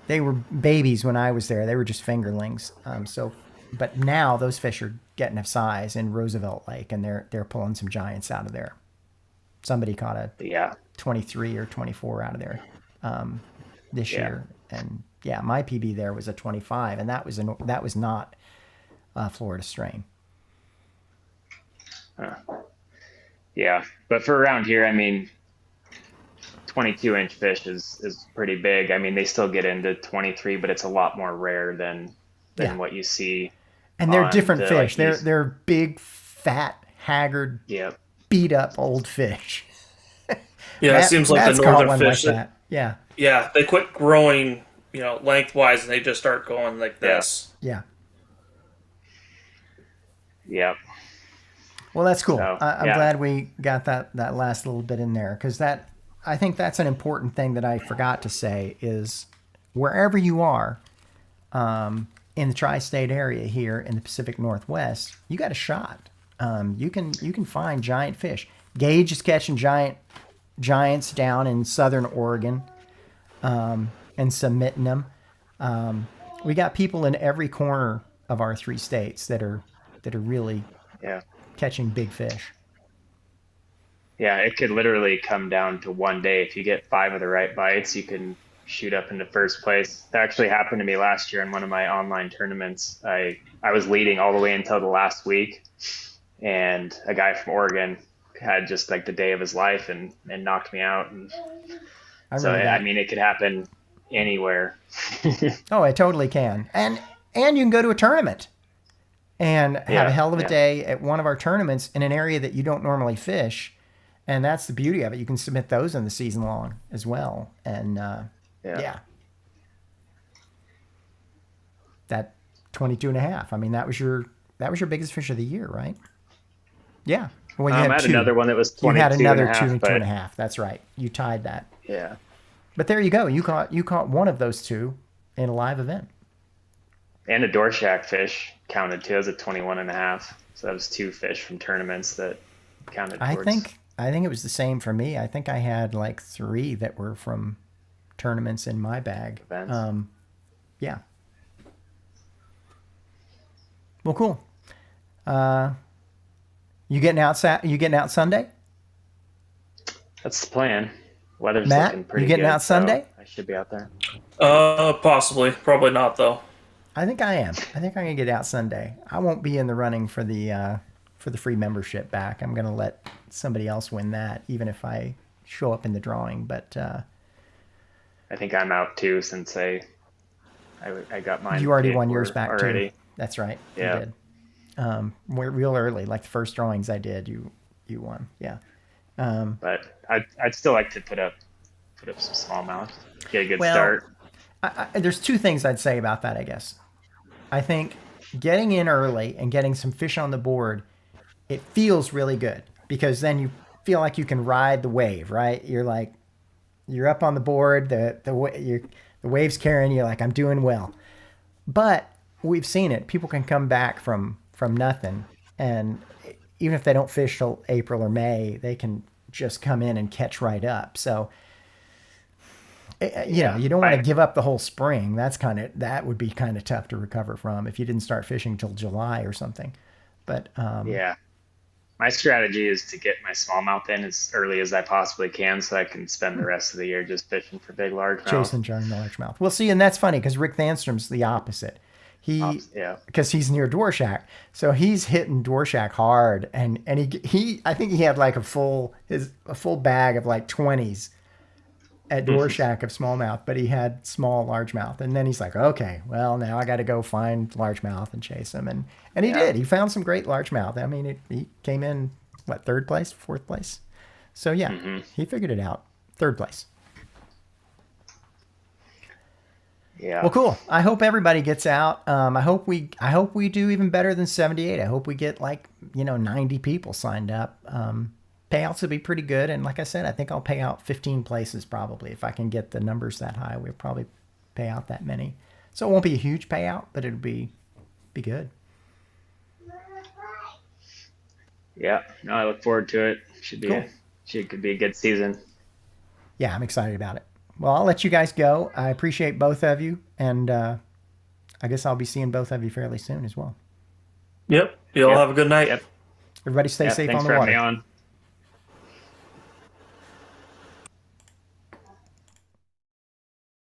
they were babies when I was there. They were just fingerlings. But now those fish are getting a size in Roosevelt Lake, and they're pulling some giants out of there. Somebody caught a 23 or 24 out of there this year, and my PB there was a 25, and that was not Florida strain. But for around here, I mean, 22-inch fish is pretty big. I mean, they still get into 23, but it's a lot more rare than what you see. And they're different fish. They're big, fat, haggard, Yep. beat up old fish. Yeah, it seems like Matt's the caught northern one fish. like that. Yeah. Yeah, they quit growing, lengthwise, and they just start going like this. Yeah. Yep. Well, that's cool. So, I'm yeah. glad we got that last little bit in there, because I think that's an important thing that I forgot to say is wherever you are in the tri-state area here in the Pacific Northwest, you got a shot. You can find giant fish. Gage is catching giants down in southern Oregon and submitting them. We got people in every corner of our 3 states that are really catching big fish. Yeah, it could literally come down to one day. If you get 5 of the right bites, you can shoot up into first place. That actually happened to me last year in one of my online tournaments. I was leading all the way until the last week, and a guy from Oregon had just like the day of his life and knocked me out. And so, I mean, it could happen anywhere. Oh, it totally can. And you can go to a tournament and have a hell of a day at one of our tournaments in an area that you don't normally fish. And that's the beauty of it. You can submit those in the season long as well. And that 22.5. I mean, that was your biggest fish of the year, right? Yeah. Well, you I had another one that was 22 You had another and a half, 2.5. That's right. You tied that. Yeah. But there you go. You caught one of those 2 in a live event. And a door shack fish counted too as a 21.5. So that was 2 fish from tournaments that counted towards. I think it was the same for me. I think I had like 3 that were from tournaments in my bag. Events. Yeah. Well, cool. You getting out Sunday? That's the plan. Weather's Matt, looking pretty you getting good, out Sunday? So I should be out there. Possibly. Probably not, though. I think I am. I think I'm gonna get out Sunday. I won't be in the running for the free membership back. I'm gonna let somebody else win that, even if I show up in the drawing. But I think I'm out too, since I got mine. you already paid won for yours back already. too. That's right. Yeah. You did. We're real early, like the first drawings I did. You won. Yeah. But I'd still like to put up some smallmouth, get a good Well, start. There's 2 things I'd say about that, I guess. I think getting in early and getting some fish on the board, it feels really good because then you feel like you can ride the wave, right? You're up on the board, the wave's carrying you, like I'm doing well. But we've seen it. People can come back from nothing, and even if they don't fish till April or May, they can just come in and catch right up. So, you don't want to give up the whole spring. That would be kind of tough to recover from if you didn't start fishing till July or something. But my strategy is to get my smallmouth in as early as I possibly can, so I can spend the rest of the year just fishing for big largemouth. Chasing giant largemouth. Well, see, and that's funny because Rick Thanstrom's the opposite. Because he's near Dvorak, so he's hitting Dvorak hard, and he I think he had like a full bag of like 20s at Dvorak of smallmouth, but he had small largemouth, and then he's like, okay, well now I got to go find largemouth and chase them, and he did. He found some great largemouth. I mean, he came in 3rd place, 4th place, so he figured it out, 3rd place. Yeah. Well, cool. I hope everybody gets out. I hope we do even better than 78. I hope we get 90 people signed up. Payouts will be pretty good. And like I said, I think I'll pay out 15 places probably. If I can get the numbers that high, we'll probably pay out that many. So it won't be a huge payout, but it'll be good. Yeah. No, I look forward to it. Could be a good season. Yeah, I'm excited about it. Well, I'll let you guys go. I appreciate both of you, and I guess I'll be seeing both of you fairly soon as well. Yep. You all have a good night. Yep. Everybody stay safe thanks on the for water. having me on.